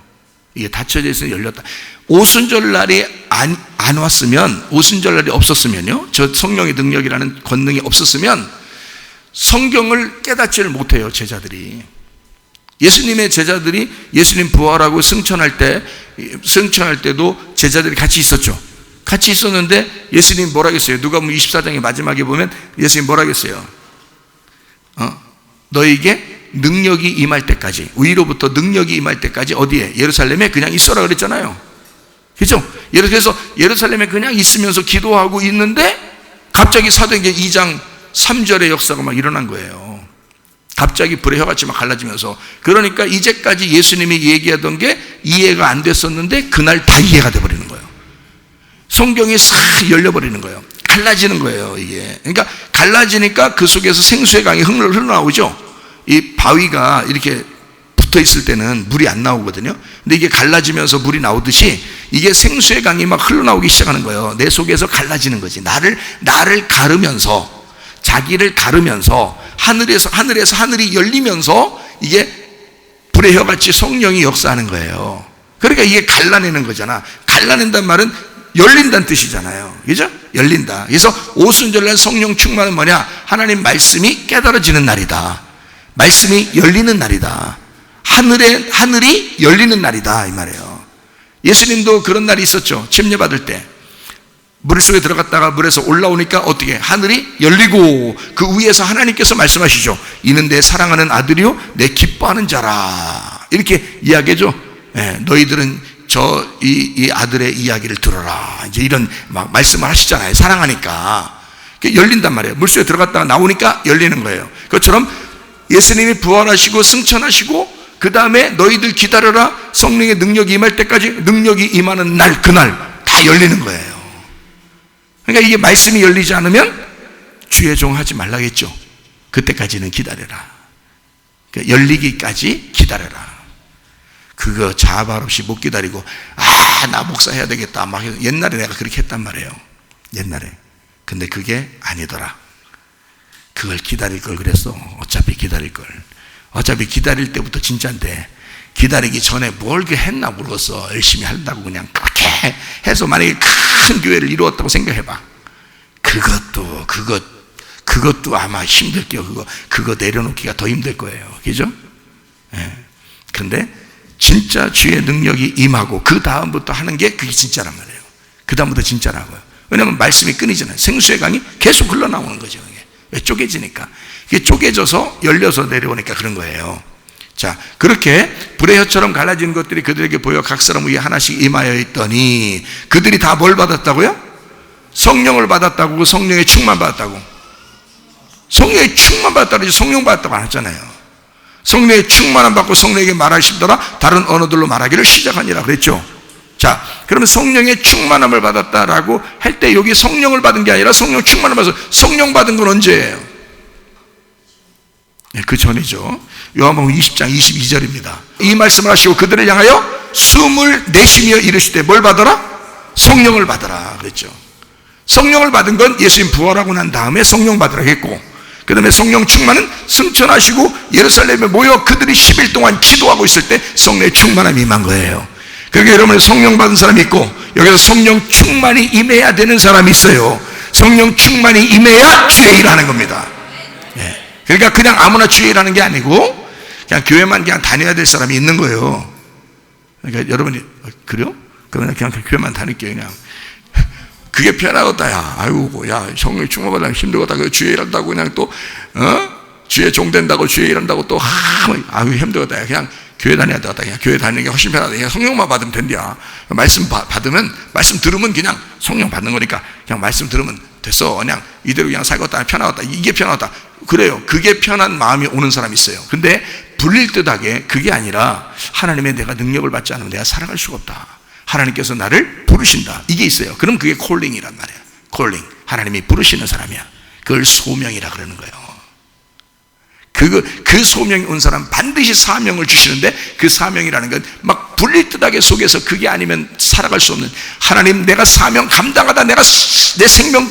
이게 닫혀져 있으면 열렸다. 오순절날이 안 왔으면, 오순절날이 없었으면요, 저 성령의 능력이라는 권능이 없었으면 성경을 깨닫지를 못해요, 제자들이. 예수님의 제자들이 예수님 부활하고 승천할 때도 제자들이 같이 있었죠. 같이 있었는데 예수님 뭐라 했어요? 누가복음 24장의 마지막에 보면 예수님 뭐라 했어요? 너에게 능력이 임할 때까지, 위로부터 능력이 임할 때까지 어디에? 예루살렘에 그냥 있어라 그랬잖아요. 그렇죠? 그래서 예루살렘에 그냥 있으면서 기도하고 있는데 갑자기 사도행전 2장 3절의 역사가 막 일어난 거예요. 갑자기 불의 혀같이 막 갈라지면서. 그러니까 이제까지 예수님이 얘기하던 게 이해가 안 됐었는데 그날 다 이해가 돼버리는 거예요. 성경이 싹 열려버리는 거예요. 갈라지는 거예요, 이게. 그러니까 갈라지니까 그 속에서 생수의 강이 흘러나오죠. 이 바위가 이렇게 붙어 있을 때는 물이 안 나오거든요. 근데 이게 갈라지면서 물이 나오듯이 이게 생수의 강이 막 흘러나오기 시작하는 거예요. 내 속에서 갈라지는 거지. 나를 가르면서, 자기를 가르면서 하늘에서 하늘이 열리면서 이게 불의 혀같이 성령이 역사하는 거예요. 그러니까 이게 갈라내는 거잖아. 갈라낸다는 말은 열린다는 뜻이잖아요. 그죠? 열린다. 그래서 오순절날 성령 충만은 뭐냐? 하나님 말씀이 깨달아지는 날이다. 말씀이 열리는 날이다. 하늘이 열리는 날이다, 이 말이에요. 예수님도 그런 날이 있었죠. 침례받을 때 물속에 들어갔다가 물에서 올라오니까 어떻게? 하늘이 열리고 그 위에서 하나님께서 말씀하시죠. 이는 내 사랑하는 아들이요 내 기뻐하는 자라, 이렇게 이야기해줘. 너희들은 이 아들의 이야기를 들어라, 이제 이런 막 말씀을 하시잖아요. 사랑하니까 열린단 말이에요. 물속에 들어갔다가 나오니까 열리는 거예요. 그것처럼 예수님이 부활하시고 승천하시고 그 다음에 너희들 기다려라, 성령의 능력이 임할 때까지, 능력이 임하는 날, 그날 다 열리는 거예요. 그러니까 이게 말씀이 열리지 않으면 주의 종 하지 말라겠죠. 그때까지는 기다려라. 그러니까 열리기까지 기다려라. 그거 자발 없이 못 기다리고 나 목사 해야 되겠다 막 옛날에 내가 그렇게 했단 말이에요. 옛날에. 근데 그게 아니더라. 그걸 기다릴 걸 그랬어. 어차피 기다릴 걸. 어차피 기다릴 때부터 진짜인데 기다리기 전에 뭘 했나 모르겠어. 열심히 한다고 그냥 그렇게 해서 만약에 큰 교회를 이루었다고 생각해봐. 그것도 아마 힘들게요. 그거 내려놓기가 더 힘들 거예요. 그죠? 그런데 진짜 주의 능력이 임하고 그 다음부터 하는 게 그게 진짜란 말이에요. 그 다음부터 진짜라고요. 왜냐하면 말씀이 끊이잖아요. 생수의 강이 계속 흘러나오는 거죠. 왜? 쪼개지니까. 이게 쪼개져서 열려서 내려오니까 그런 거예요. 자, 그렇게 불의 혀처럼 갈라진 것들이 그들에게 보여 각 사람 위에 하나씩 임하여 있더니 그들이 다 뭘 받았다고요? 성령을 받았다고. 성령의 충만 받았다고. 성령의 충만 받았다고. 성령 받았다고 안 했잖아요. 성령의 충만함 받고 성령에게 말하시더라 다른 언어들로 말하기를 시작하니라 그랬죠. 자, 그러면 성령의 충만함을 받았다라고 할 때 여기 성령을 받은 게 아니라 성령 충만함을 받아서, 성령 받은 건 언제예요? 그 전이죠. 요한복음 20장 22절입니다. 이 말씀을 하시고 그들을 향하여 숨을 내쉬며 이르시되 뭘 받아라? 성령을 받아라 그랬죠. 성령을 받은 건 예수님 부활하고 난 다음에 성령 받으라 했고, 그 다음에 성령 충만은 승천하시고 예루살렘에 모여 그들이 10일 동안 기도하고 있을 때 성령의 충만함이 임한 거예요. 그러니까 여러분 성령 받은 사람이 있고 여기서 성령 충만이 임해야 되는 사람이 있어요. 성령 충만이 임해야 주의 일하는 겁니다. 그러니까 그냥 아무나 주의 일하는 게 아니고 그냥 교회만 그냥 다녀야 될 사람이 있는 거예요. 그러니까 여러분이 그래요? 그러면 그냥 교회만 다닐게요. 그냥 그게 편하겠다. 야, 아이고, 야, 성령 충만받으면 힘들겠다. 그 주의 일한다고 그냥 또 주의 종된다고 주의 일한다고 또 아유 힘들겠다. 그냥 교회 다녀야 되겠다. 그냥 교회 다니는 게 훨씬 편하다. 그냥 성령만 받으면 된대야. 말씀 받으면, 말씀 들으면 그냥 성령 받는 거니까 그냥 말씀 들으면 됐어. 그냥 이대로 그냥 살겠다. 편하겠다. 이게 편하다. 그래요. 그게 편한 마음이 오는 사람이 있어요. 근데 불릴 듯하게 그게 아니라 하나님의 내가 능력을 받지 않으면 내가 살아갈 수가 없다. 하나님께서 나를 부르신다. 이게 있어요. 그럼 그게 콜링이란 말이에요. 콜링. 하나님이 부르시는 사람이야. 그걸 소명이라 그러는 거예요. 그 소명이 온 사람 반드시 사명을 주시는데, 그 사명이라는 건 막 불리듯하게 속에서 그게 아니면 살아갈 수 없는, 하나님 내가 사명 감당하다 내가 내 생명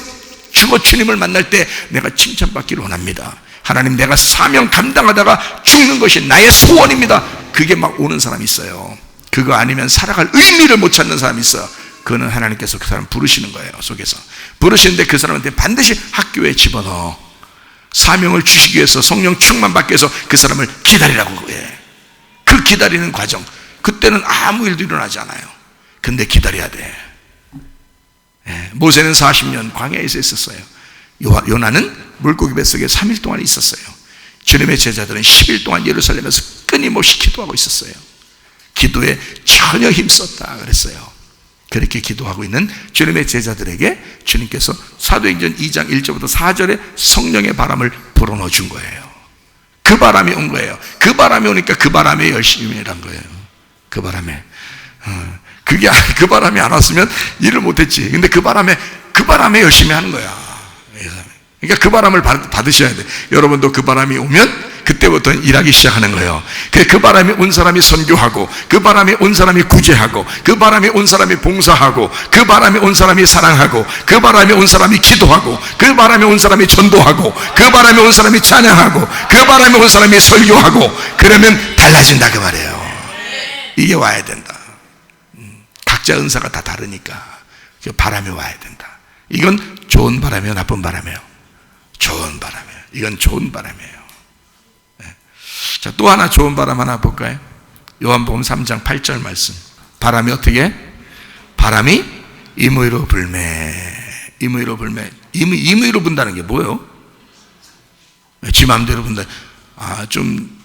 주고 주님을 만날 때 내가 칭찬받기를 원합니다. 하나님 내가 사명 감당하다가 죽는 것이 나의 소원입니다. 그게 막 오는 사람이 있어요. 그거 아니면 살아갈 의미를 못 찾는 사람이 있어요. 그거는 하나님께서 그 사람 부르시는 거예요. 속에서 부르시는데 그 사람한테 반드시 학교에 집어넣어 사명을 주시기 위해서, 성령 충만 받기 위해서 그 사람을 기다리라고 해. 그 기다리는 과정, 그때는 아무 일도 일어나지 않아요. 근데 기다려야 돼. 모세는 40년 광야에서 있었어요. 요나는 물고기 뱃속에 3일 동안 있었어요. 주님의 제자들은 10일 동안 예루살렘에서 끊임없이 기도하고 있었어요. 기도에 전혀 힘썼다 그랬어요. 그렇게 기도하고 있는 주님의 제자들에게 주님께서 사도행전 2장 1절부터 4절에 성령의 바람을 불어넣어 준 거예요. 그 바람이 온 거예요. 그 바람이 오니까 그 바람에 열심히 일한 거예요. 그 바람에. 그 바람이 안 왔으면 일을 못했지. 근데 그 바람에 열심히 하는 거야. 그러니까 그 바람을 받으셔야 돼. 여러분도 그 바람이 오면 그때부터 일하기 시작하는 거예요. 그 바람이 온 사람이 선교하고, 그 바람이 온 사람이 구제하고, 그 바람이 온 사람이 봉사하고, 그 바람이 온 사람이 사랑하고, 그 바람이 온 사람이 기도하고, 그 바람이 온 사람이 전도하고, 그 바람이 온 사람이 찬양하고, 그 바람이 온 사람이 설교하고, 그러면 달라진다 그 말이에요. 이게 와야 된다. 각자 은사가 다 다르니까 그 바람이 와야 된다. 이건 좋은 바람이에요, 나쁜 바람이에요? 좋은 바람이에요. 이건 좋은 바람이에요. 자, 또 하나 좋은 바람 하나 볼까요? 요한복음 3장 8절 말씀. 바람이 어떻게? 바람이 임의로 불매. 임의로 불매. 임의로 분다는 게 뭐예요? 지 마음대로 분다. 조금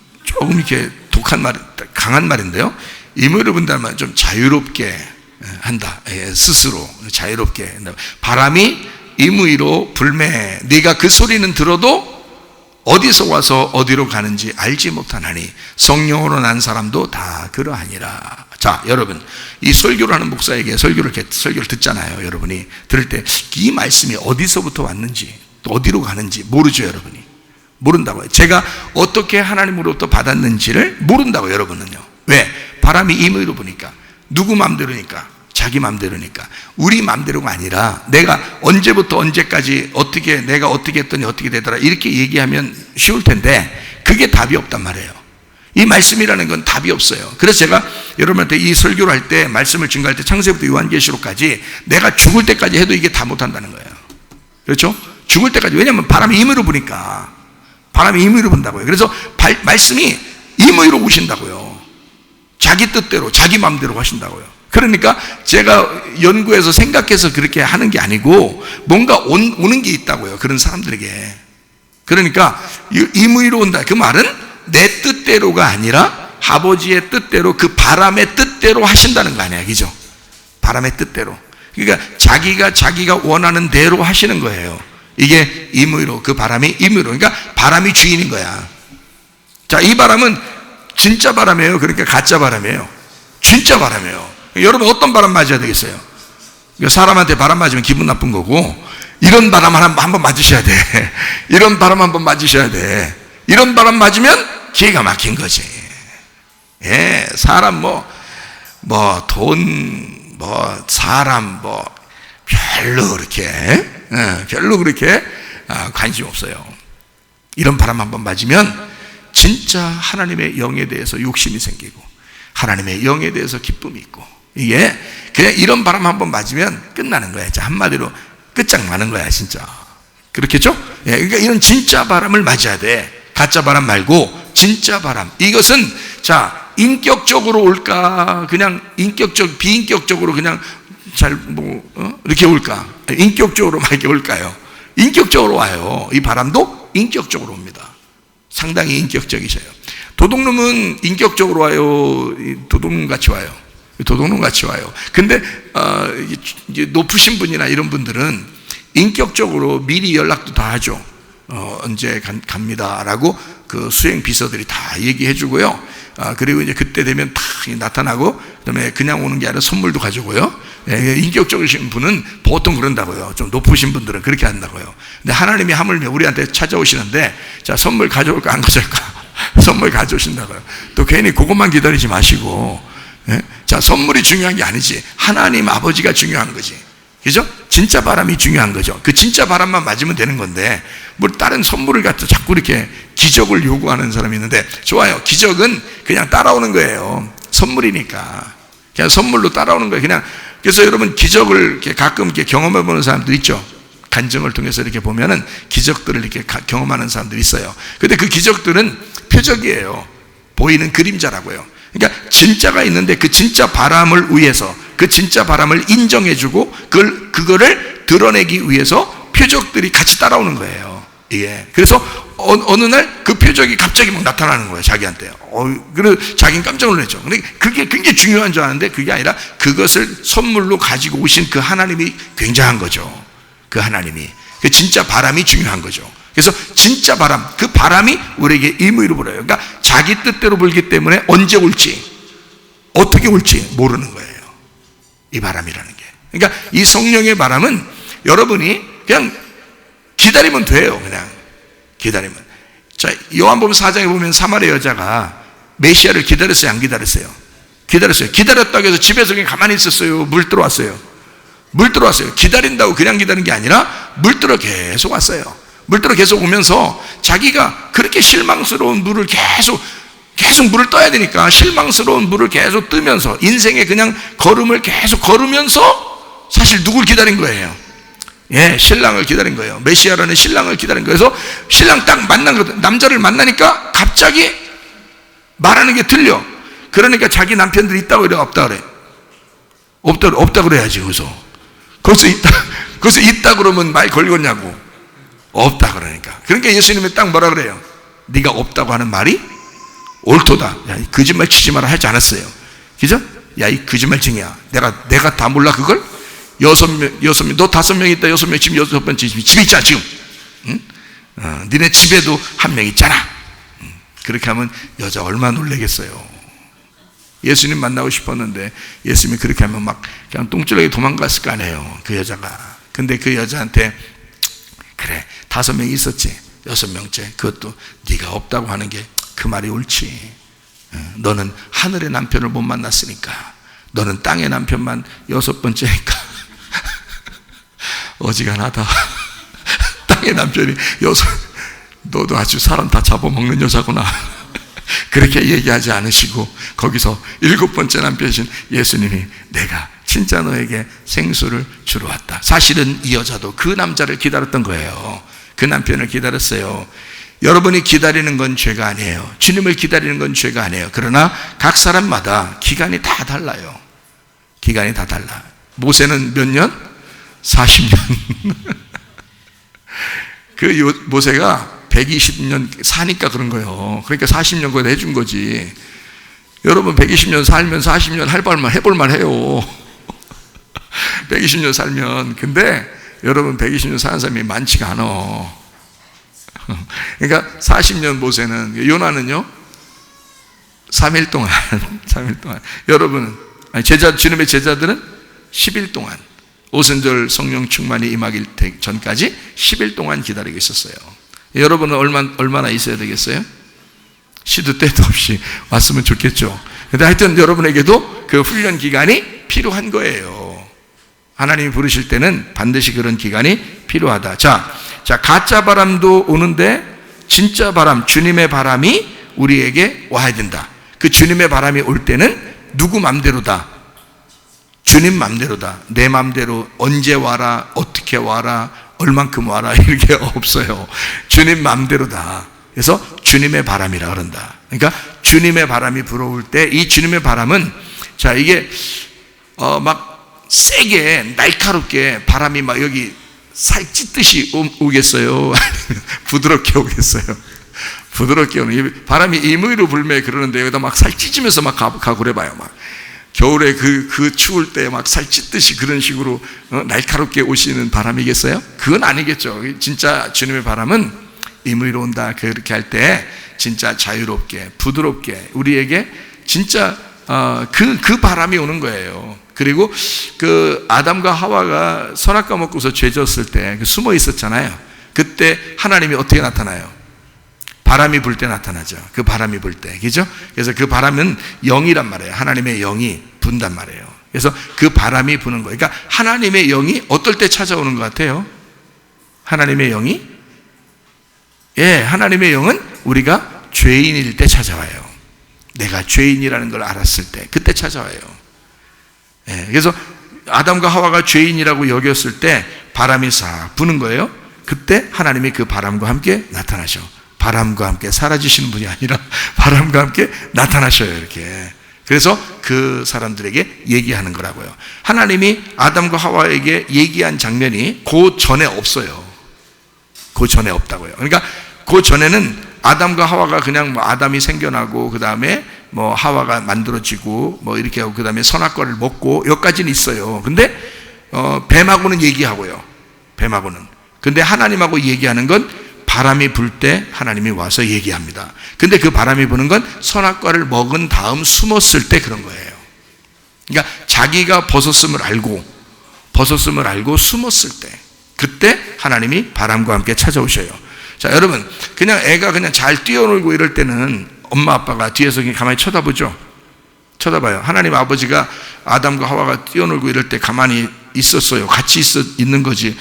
이렇게 독한 말, 강한 말인데요. 임의로 분다는 말은 좀 자유롭게 한다. 스스로 자유롭게 한다. 바람이 임의로 불매. 네가 그 소리는 들어도 어디서 와서 어디로 가는지 알지 못하나니 성령으로 난 사람도 다 그러하니라. 자, 여러분, 이 설교를 하는 목사에게 설교를 듣잖아요. 여러분이 들을 때 이 말씀이 어디서부터 왔는지 또 어디로 가는지 모르죠. 여러분이 모른다고요. 제가 어떻게 하나님으로부터 받았는지를 모른다고요. 여러분은요. 왜? 바람이 임의로 부니까. 누구 마음대로니까? 자기 마음대로니까. 우리 마음대로가 아니라 내가 언제부터 언제까지 내가 어떻게 했더니 어떻게 되더라 이렇게 얘기하면 쉬울 텐데 그게 답이 없단 말이에요. 이 말씀이라는 건 답이 없어요. 그래서 제가 여러분한테 이 설교를 할 때, 말씀을 증거할 때 창세부터 요한계시록까지 내가 죽을 때까지 해도 이게 다 못한다는 거예요. 그렇죠? 죽을 때까지. 왜냐하면 바람이 임의로 부니까. 바람이 임의로 분다고요. 그래서 말씀이 임의로 오신다고요. 자기 뜻대로 자기 마음대로 하신다고요. 그러니까 제가 연구해서 생각해서 그렇게 하는 게 아니고 뭔가 오는 게 있다고요. 그런 사람들에게. 그러니까 임의로 온다. 그 말은 내 뜻대로가 아니라 아버지의 뜻대로, 그 바람의 뜻대로 하신다는 거 아니야. 그죠? 바람의 뜻대로. 그러니까 자기가 원하는 대로 하시는 거예요. 이게 임의로, 그 바람이 임의로. 그러니까 바람이 주인인 거야. 자, 이 바람은 진짜 바람이에요? 그러니까 가짜 바람이에요? 진짜 바람이에요. 여러분 어떤 바람 맞아야 되겠어요? 사람한테 바람 맞으면 기분 나쁜 거고, 이런 바람 한번 맞으셔야 돼. 이런 바람 한번 맞으셔야 돼. 이런 바람 맞으면 기가 막힌 거지. 사람 돈, 사람 별로 그렇게 관심 없어요. 이런 바람 한번 맞으면 진짜 하나님의 영에 대해서 욕심이 생기고 하나님의 영에 대해서 기쁨이 있고, 이게 그냥 이런 바람 한번 맞으면 끝나는 거야. 한마디로 끝장나는 거야 진짜. 그렇겠죠? 그러니까 이런 진짜 바람을 맞아야 돼. 가짜 바람 말고 진짜 바람. 이것은 인격적으로 올까, 그냥 비인격적으로 그냥 이렇게 올까? 인격적으로 막 이렇게 올까요? 인격적으로 와요. 이 바람도 인격적으로 옵니다. 상당히 인격적이셔요. 도둑놈은 인격적으로 와요? 도둑놈 같이 와요? 도둑놈 같이 와요. 근데 높으신 분이나 이런 분들은 인격적으로 미리 연락도 다 하죠. 언제 갑니다라고 그 수행 비서들이 다 얘기해 주고요. 그리고 이제 그때 되면 탁 나타나고, 그다음에 그냥 오는 게 아니라 선물도 가지고요. 인격적이신 분은 보통 그런다고요. 좀 높으신 분들은 그렇게 한다고요. 근데 하나님이 하물며 우리한테 찾아오시는데, 자, 선물 가져올까 안 가져올까? 선물 가져오신다고요. 또 괜히 그것만 기다리지 마시고, 자, 선물이 중요한 게 아니지. 하나님 아버지가 중요한 거지. 그죠? 진짜 바람이 중요한 거죠. 그 진짜 바람만 맞으면 되는 건데, 뭐 다른 선물을 갖다 자꾸 이렇게 기적을 요구하는 사람이 있는데, 좋아요. 기적은 그냥 따라오는 거예요. 선물이니까. 그냥 선물로 따라오는 거예요. 그냥. 그래서 여러분, 기적을 이렇게 가끔 이렇게 경험해 보는 사람들 있죠. 간증을 통해서 이렇게 보면은 기적들을 이렇게 경험하는 사람들이 있어요. 근데 그 기적들은 표적이에요. 보이는 그림자라고요. 그러니까 진짜가 있는데 그 진짜 바람을 위해서, 그 진짜 바람을 인정해주고 그거를 드러내기 위해서 표적들이 같이 따라오는 거예요. 예. 그래서 어느 날 그 표적이 갑자기 막 나타나는 거예요, 자기한테. 그래서 자기는 깜짝 놀랐죠. 근데 그게 굉장히 중요한 줄 아는데 그게 아니라 그것을 선물로 가지고 오신 그 하나님이 굉장한 거죠. 그 하나님이. 그 진짜 바람이 중요한 거죠. 그래서 진짜 바람, 그 바람이 우리에게 임의로 불어요. 그러니까 자기 뜻대로 불기 때문에 언제 올지, 어떻게 올지 모르는 거예요. 이 바람이라는 게. 그러니까 이 성령의 바람은 여러분이 그냥 기다리면 돼요. 그냥 기다리면. 자, 요한복음 4장에 보면 사마리아 여자가 메시아를 기다렸어요, 안 기다렸어요? 기다렸어요. 기다렸다고 해서 집에서 그냥 가만히 있었어요? 물 들어왔어요? 물 들어왔어요. 기다린다고 그냥 기다린 게 아니라 물 들어 계속 왔어요. 물 들어 계속 오면서 자기가 그렇게 실망스러운 물을 계속 물을 떠야 되니까 실망스러운 물을 계속 뜨면서 인생의 그냥 걸음을 계속 걸으면서 사실 누굴 기다린 거예요? 예, 신랑을 기다린 거예요. 메시아라는 신랑을 기다린 거예요. 그래서 신랑 딱 만난 거, 남자를 만나니까 갑자기 말하는 게 틀려. 그러니까 자기 남편들이 있다고 그래, 없다 그래? 없다 그래야지. 거기서 있다 그러면 말 걸겠냐고. 없다 그러니까. 그러니까 예수님이 딱 뭐라 그래요? 네가 없다고 하는 말이 옳도다. 야, 이 거짓말 치지 마라 하지 않았어요. 그죠? 야, 이 거짓말쟁이야. 내가 다 몰라 그걸? 6명, 너 5명 있다, 6명, 지금 6번째 집에 있잖아, 지금. 응? 니네 집에도 1명 있잖아. 그렇게 하면 여자 얼마나 놀라겠어요. 예수님 만나고 싶었는데 예수님이 그렇게 하면 막 그냥 똥줄하게 도망갔을 거 아니에요, 그 여자가. 근데 그 여자한테 그래, 5명이 있었지, 6명째. 그것도 네가 없다고 하는 게 그 말이 옳지. 너는 하늘의 남편을 못 만났으니까. 너는 땅의 남편만 6번째니까. 어지간하다. 땅의 남편이 너도 아주 사람 다 잡아먹는 여자구나. 그렇게 얘기하지 않으시고 거기서 7번째 남편이신 예수님이 내가 진짜 너에게 생수를 주러 왔다. 사실은 이 여자도 그 남자를 기다렸던 거예요. 그 남편을 기다렸어요. 여러분이 기다리는 건 죄가 아니에요. 주님을 기다리는 건 죄가 아니에요. 그러나 각 사람마다 기간이 다 달라요. 기간이 다 달라. 모세는 몇 년? 40년. 그 모세가 120년 사니까 그런 거예요. 그러니까 40년 거기다 해준 거지. 여러분 120년 살면 40년 해볼만 해요. 120년 살면. 근데 여러분 120년 사는 사람이 많지가 않아. 그러니까 40년 모세는, 요나는요 3일 동안 3일 동안. 여러분은, 주님의 제자들은 10일 동안, 오순절 성령 충만이 임하기 전까지 10일 동안 기다리고 있었어요. 여러분은 얼마나 있어야 되겠어요? 시도 때도 없이 왔으면 좋겠죠. 근데 하여튼 여러분에게도 그 훈련 기간이 필요한 거예요. 하나님이 부르실 때는 반드시 그런 기간이 필요하다. 자, 가짜 바람도 오는데 진짜 바람, 주님의 바람이 우리에게 와야 된다. 그 주님의 바람이 올 때는 누구 맘대로다? 주님 맘대로다. 내 맘대로 언제 와라, 어떻게 와라, 얼만큼 와라, 이렇게 없어요. 주님 맘대로다. 그래서 주님의 바람이라 그런다. 그러니까 주님의 바람이 불어올 때 이 주님의 바람은, 자, 이게 막 세게 날카롭게 바람이 막 여기 살 찢듯이 오겠어요? 부드럽게 오겠어요? 부드럽게 오는, 바람이 임의로 불매 그러는데 여기다 막 살 찢으면서 막 가고 그래봐요. 막 겨울에 그 추울 때 막 살 찢듯이 그런 식으로 날카롭게 오시는 바람이겠어요? 그건 아니겠죠. 진짜 주님의 바람은 임의로 온다. 그렇게 할 때 진짜 자유롭게 부드럽게 우리에게 진짜 그 바람이 오는 거예요. 그리고 그 아담과 하와가 선악과 먹고서 죄 졌을 때 숨어 있었잖아요. 그때 하나님이 어떻게 나타나요? 바람이 불 때 나타나죠. 그 바람이 불 때, 그죠? 그래서 그 바람은 영이란 말이에요. 하나님의 영이 분단 말이에요. 그래서 그 바람이 부는 거예요. 그러니까 하나님의 영이 어떨 때 찾아오는 것 같아요? 하나님의 영이? 예, 하나님의 영은 우리가 죄인일 때 찾아와요. 내가 죄인이라는 걸 알았을 때, 그때 찾아와요. 예, 그래서 아담과 하와가 죄인이라고 여겼을 때 바람이 싹 부는 거예요. 그때 하나님이 그 바람과 함께 나타나셔. 바람과 함께 사라지시는 분이 아니라 바람과 함께 나타나셔요, 이렇게. 그래서 그 사람들에게 얘기하는 거라고요. 하나님이 아담과 하와에게 얘기한 장면이 그 전에 없어요. 그 전에 없다고요. 그러니까 그 전에는 아담과 하와가 그냥 뭐 아담이 생겨나고 그 다음에 뭐 하와가 만들어지고 뭐 이렇게 하고 그 다음에 선악과를 먹고 여기까지는 있어요. 근데 뱀하고는 얘기하고요. 뱀하고는. 근데 하나님하고 얘기하는 건 바람이 불 때 하나님이 와서 얘기합니다. 근데 그 바람이 부는 건 선악과를 먹은 다음 숨었을 때 그런 거예요. 그러니까 자기가 벗었음을 알고 숨었을 때, 그때 하나님이 바람과 함께 찾아오셔요. 자, 여러분, 그냥 애가 그냥 잘 뛰어놀고 이럴 때는 엄마 아빠가 뒤에서 그냥 가만히 쳐다보죠. 쳐다봐요. 하나님 아버지가 아담과 하와가 뛰어놀고 이럴 때 가만히 있었어요. 같이 있는 거지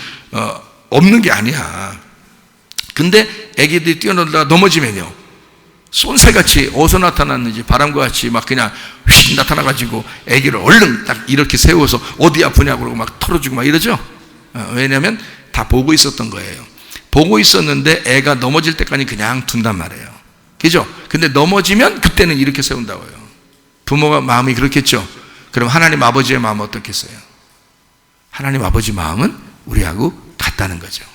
없는 게 아니야. 근데 애기들이 뛰어놀다가 넘어지면요, 쏜새같이 어디서 나타났는지 바람과 같이 막 그냥 휙 나타나가지고 애기를 얼른 딱 이렇게 세워서 어디 아프냐고 그러고 막 털어주고 막 이러죠. 왜냐하면 다 보고 있었던 거예요. 보고 있었는데 애가 넘어질 때까지 그냥 둔단 말이에요. 그죠? 근데 넘어지면 그때는 이렇게 세운다고요. 부모가 마음이 그렇겠죠. 그럼 하나님 아버지의 마음은 어떻겠어요? 하나님 아버지 마음은 우리하고 같다는 거죠.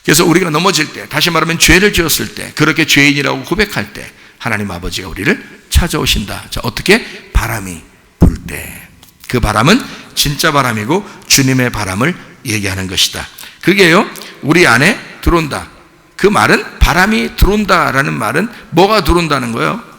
그래서 우리가 넘어질 때, 다시 말하면 죄를 지었을 때, 그렇게 죄인이라고 고백할 때 하나님 아버지가 우리를 찾아오신다. 자, 어떻게? 바람이 불 때. 그 바람은 진짜 바람이고 주님의 바람을 얘기하는 것이다. 그게요, 우리 안에 들어온다. 그 말은, 바람이 들어온다라는 말은 뭐가 들어온다는 거예요?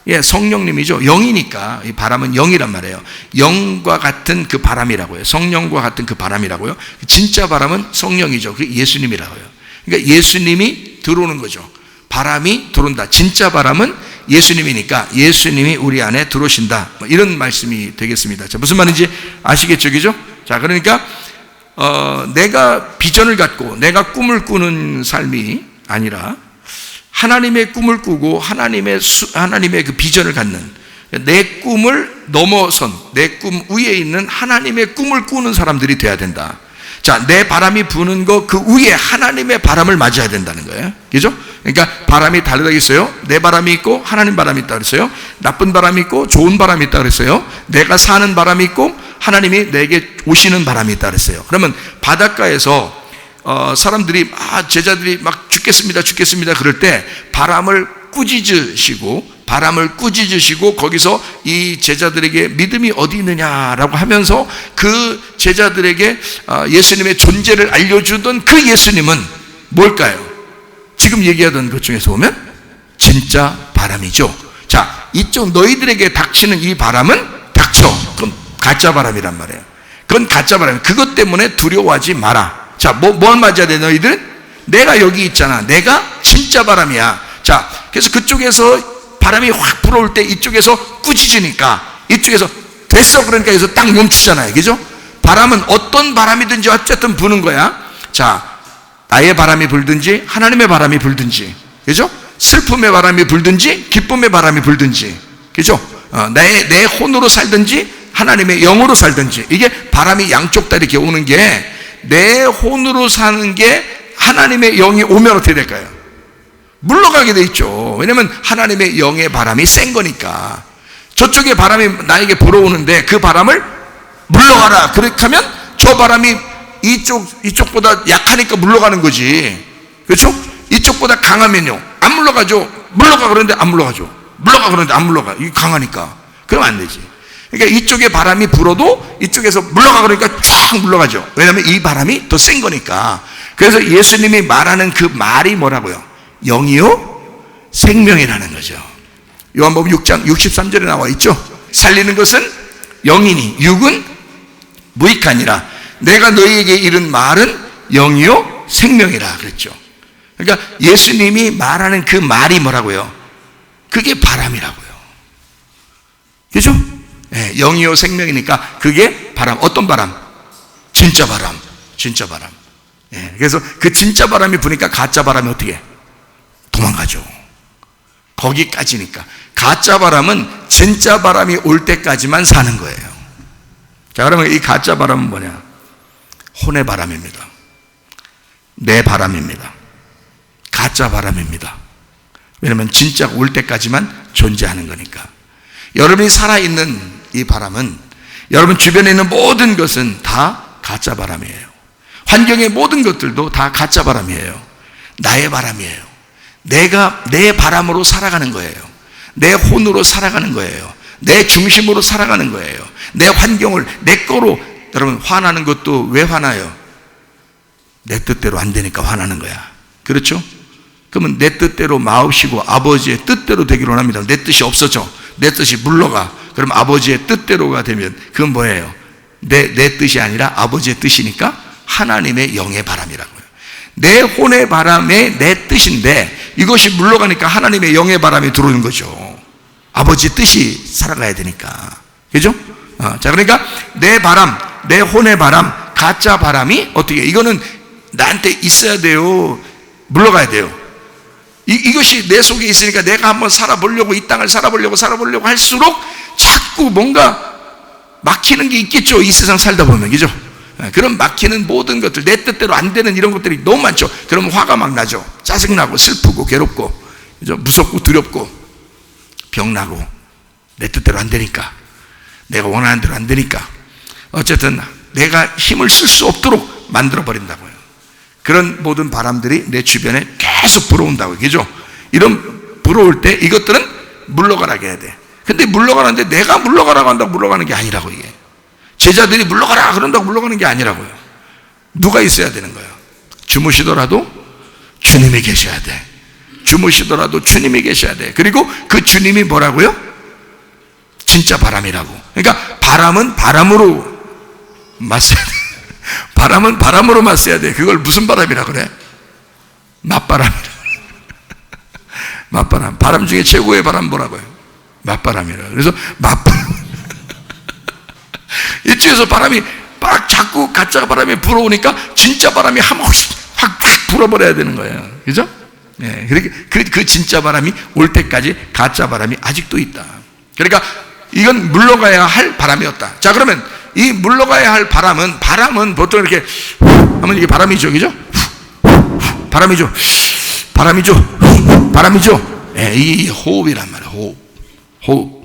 예, 성령님이죠. 영이니까. 이 바람은 영이란 말이에요. 영과 같은 그 바람이라고요. 성령과 같은 그 바람이라고요. 진짜 바람은 성령이죠. 그게 예수님이라고요. 그러니까 예수님이 들어오는 거죠. 바람이 들어온다. 진짜 바람은 예수님이니까 예수님이 우리 안에 들어오신다. 이런 말씀이 되겠습니다. 자, 무슨 말인지 아시겠죠? 그죠? 자, 그러니까 내가 비전을 갖고 내가 꿈을 꾸는 삶이 아니라 하나님의 꿈을 꾸고 하나님의 그 비전을 갖는, 내 꿈을 넘어선 내 꿈 위에 있는 하나님의 꿈을 꾸는 사람들이 돼야 된다. 자, 내 바람이 부는 거 그 위에 하나님의 바람을 맞아야 된다는 거예요. 그죠? 그러니까 바람이 다르다겠어요. 내 바람이 있고 하나님 바람이 있다 그랬어요. 나쁜 바람이 있고 좋은 바람이 있다 그랬어요. 내가 사는 바람이 있고 하나님이 내게 오시는 바람이 있다 그랬어요. 그러면 바닷가에서 사람들이 제자들이 막 죽겠습니다 그럴 때 바람을 꾸짖으시고 거기서 이 제자들에게 믿음이 어디 있느냐라고 하면서 그 제자들에게 예수님의 존재를 알려주던 그 예수님은 뭘까요? 지금 얘기하던 것 중에서 보면 진짜 바람이죠. 자, 이쪽 너희들에게 닥치는 이 바람은 닥쳐. 그건 가짜 바람이란 말이에요. 그건 가짜 바람. 그것 때문에 두려워하지 마라. 자, 뭘 맞아야 돼, 너희들? 내가 여기 있잖아. 내가 진짜 바람이야. 자, 그래서 그쪽에서 바람이 확 불어올 때 이쪽에서 꾸짖으니까 이쪽에서 됐어. 그러니까 여기서 딱 멈추잖아요. 그죠? 바람은 어떤 바람이든지 어쨌든 부는 거야. 자, 나의 바람이 불든지 하나님의 바람이 불든지, 그죠? 슬픔의 바람이 불든지 기쁨의 바람이 불든지, 그죠? 내 혼으로 살든지 하나님의 영으로 살든지, 이게 바람이 양쪽 다 이렇게 오는 게, 내 혼으로 사는 게 하나님의 영이 오면 어떻게 될까요? 물러가게 돼 있죠. 왜냐면 하나님의 영의 바람이 센 거니까. 저쪽에 바람이 나에게 불어오는데 그 바람을 물러가라 그렇게 하면 저 바람이 이쪽보다 약하니까 물러가는 거지. 그렇죠? 이쪽보다 강하면요 안 물러가죠. 물러가 그러는데 안 물러가죠. 물러가 그러는데 안 물러가. 이게 강하니까. 그러면 안 되지. 그러니까 이쪽에 바람이 불어도 이쪽에서 물러가 그러니까 쫙 물러가죠. 왜냐하면 이 바람이 더 센 거니까. 그래서 예수님이 말하는 그 말이 뭐라고요? 영이요 생명이라는 거죠. 요한복음 6장 63절에 나와 있죠. 살리는 것은 영이니 육은 무익하니라. 내가 너희에게 이른 말은 영이요 생명이라 그랬죠. 그러니까 예수님이 말하는 그 말이 뭐라고요? 그게 바람이라고요. 그죠? 네, 영이요 생명이니까 그게 바람. 어떤 바람? 진짜 바람. 진짜 바람. 네, 그래서 그 진짜 바람이 부니까 가짜 바람이 어떻게 해? 도망가죠. 거기까지니까. 가짜 바람은 진짜 바람이 올 때까지만 사는 거예요. 자, 그러면 이 가짜 바람은 뭐냐? 혼의 바람입니다. 내 바람입니다. 가짜 바람입니다. 왜냐하면 진짜 올 때까지만 존재하는 거니까. 여러분이 살아있는 이 바람은 여러분 주변에 있는 모든 것은 다 가짜 바람이에요. 환경의 모든 것들도 다 가짜 바람이에요. 나의 바람이에요. 내가 내 바람으로 살아가는 거예요. 내 혼으로 살아가는 거예요. 내 중심으로 살아가는 거예요. 내 환경을 내 거로. 여러분 화나는 것도 왜 화나요? 내 뜻대로 안 되니까 화나는 거야. 그렇죠? 그러면 내 뜻대로 마옵시고 아버지의 뜻대로 되기로 합니다. 내 뜻이 없어져. 내 뜻이 물러가. 그럼 아버지의 뜻대로가 되면 그건 뭐예요? 내 뜻이 아니라 아버지의 뜻이니까 하나님의 영의 바람이라고요. 내 혼의 바람에 내 뜻인데 이것이 물러가니까 하나님의 영의 바람이 들어오는 거죠. 아버지 뜻이 살아가야 되니까. 그죠? 자, 그러니까 내 바람, 내 혼의 바람, 가짜 바람이 어떻게, 이거는 나한테 있어야 돼요. 물러가야 돼요. 이것이 내 속에 있으니까 내가 한번 살아보려고, 이 땅을 살아보려고 할수록 자꾸 뭔가 막히는 게 있겠죠. 이 세상 살다 보면. 그죠? 그런 막히는 모든 것들, 내 뜻대로 안 되는 이런 것들이 너무 많죠. 그러면 화가 막 나죠. 짜증나고 슬프고 괴롭고, 그죠? 무섭고 두렵고 병나고, 내 뜻대로 안 되니까, 내가 원하는 대로 안 되니까, 어쨌든 내가 힘을 쓸 수 없도록 만들어 버린다고요. 그런 모든 바람들이 내 주변에 계속 불어온다고요. 그죠? 이런 불어올 때 이것들은 물러가라고 해야 돼. 근데 물러가는데 내가 물러가라고 한다고 물러가는 게 아니라고. 이게 제자들이 물러가라 그런다고 물러가는 게 아니라고요. 누가 있어야 되는 거예요? 주무시더라도 주님이 계셔야 돼. 주무시더라도 주님이 계셔야 돼. 그리고 그 주님이 뭐라고요? 진짜 바람이라고. 그러니까 바람은 바람으로 맞서야 돼. 바람은 바람으로 맞서야 돼. 그걸 무슨 바람이라 그래? 맞바람이라. 맞바람. 바람 중에 최고의 바람 뭐라고요? 맞바람이라. 그래서 맞바람. 이쪽에서 바람이 막 자꾸 가짜 바람이 불어오니까 진짜 바람이 한번 확 불어버려야 되는 거예요. 그죠? 네, 그 진짜 바람이 올 때까지 가짜 바람이 아직도 있다. 그러니까 이건 물러가야 할 바람이었다. 자, 그러면 이 물러가야 할 바람은 보통 이렇게 하면 이게 바람이죠. 그죠? 바람이죠. 네, 이 호흡이란 말이에요. 호흡.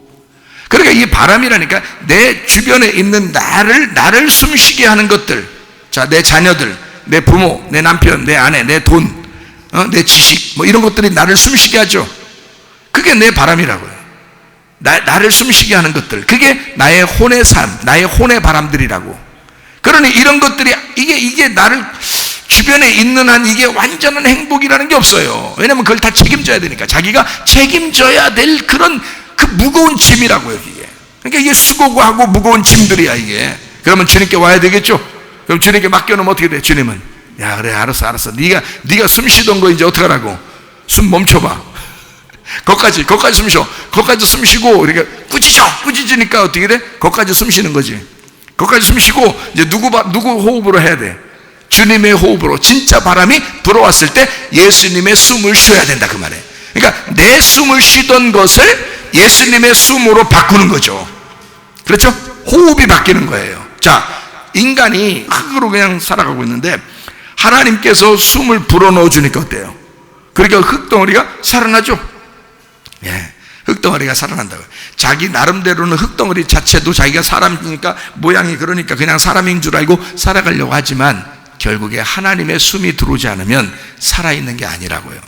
그러니까 이 바람이라니까 내 주변에 있는 나를 숨쉬게 하는 것들. 자, 내 자녀들, 내 부모, 내 남편, 내 아내, 내 돈, 내 지식, 뭐 이런 것들이 나를 숨쉬게 하죠. 그게 내 바람이라고요. 나를 숨쉬게 하는 것들. 그게 나의 혼의 삶, 나의 혼의 바람들이라고. 그러니 이런 것들이 이게 나를 주변에 있는 한 이게 완전한 행복이라는 게 없어요. 왜냐면 그걸 다 책임져야 되니까. 자기가 책임져야 될 그런 그 무거운 짐이라고요, 이게. 그러니까 이게 수고고 하고 무거운 짐들이야, 이게. 그러면 주님께 와야 되겠죠? 그럼 주님께 맡겨놓으면 어떻게 돼? 주님은, 야, 그래, 알았어. 네가 숨 쉬던 거 이제 어떡하라고? 숨 멈춰봐. 거기까지 숨 쉬어. 거기까지 숨 쉬고, 이렇게 꾸짖으니까 어떻게 돼? 거기까지 숨 쉬는 거지. 거기까지 숨 쉬고, 이제 누구 호흡으로 해야 돼? 주님의 호흡으로. 진짜 바람이 불어왔을 때 예수님의 숨을 쉬어야 된다, 그 말이에요. 그러니까 내 숨을 쉬던 것을 예수님의 숨으로 바꾸는 거죠. 그렇죠? 호흡이 바뀌는 거예요. 자, 인간이 흙으로 그냥 살아가고 있는데 하나님께서 숨을 불어넣어 주니까 어때요? 그러니까 흙덩어리가 살아나죠. 예, 흙덩어리가 살아난다고요. 자기 나름대로는 흙덩어리 자체도 자기가 사람이니까 모양이 그러니까 그냥 사람인 줄 알고 살아가려고 하지만 결국에 하나님의 숨이 들어오지 않으면 살아있는 게 아니라고요.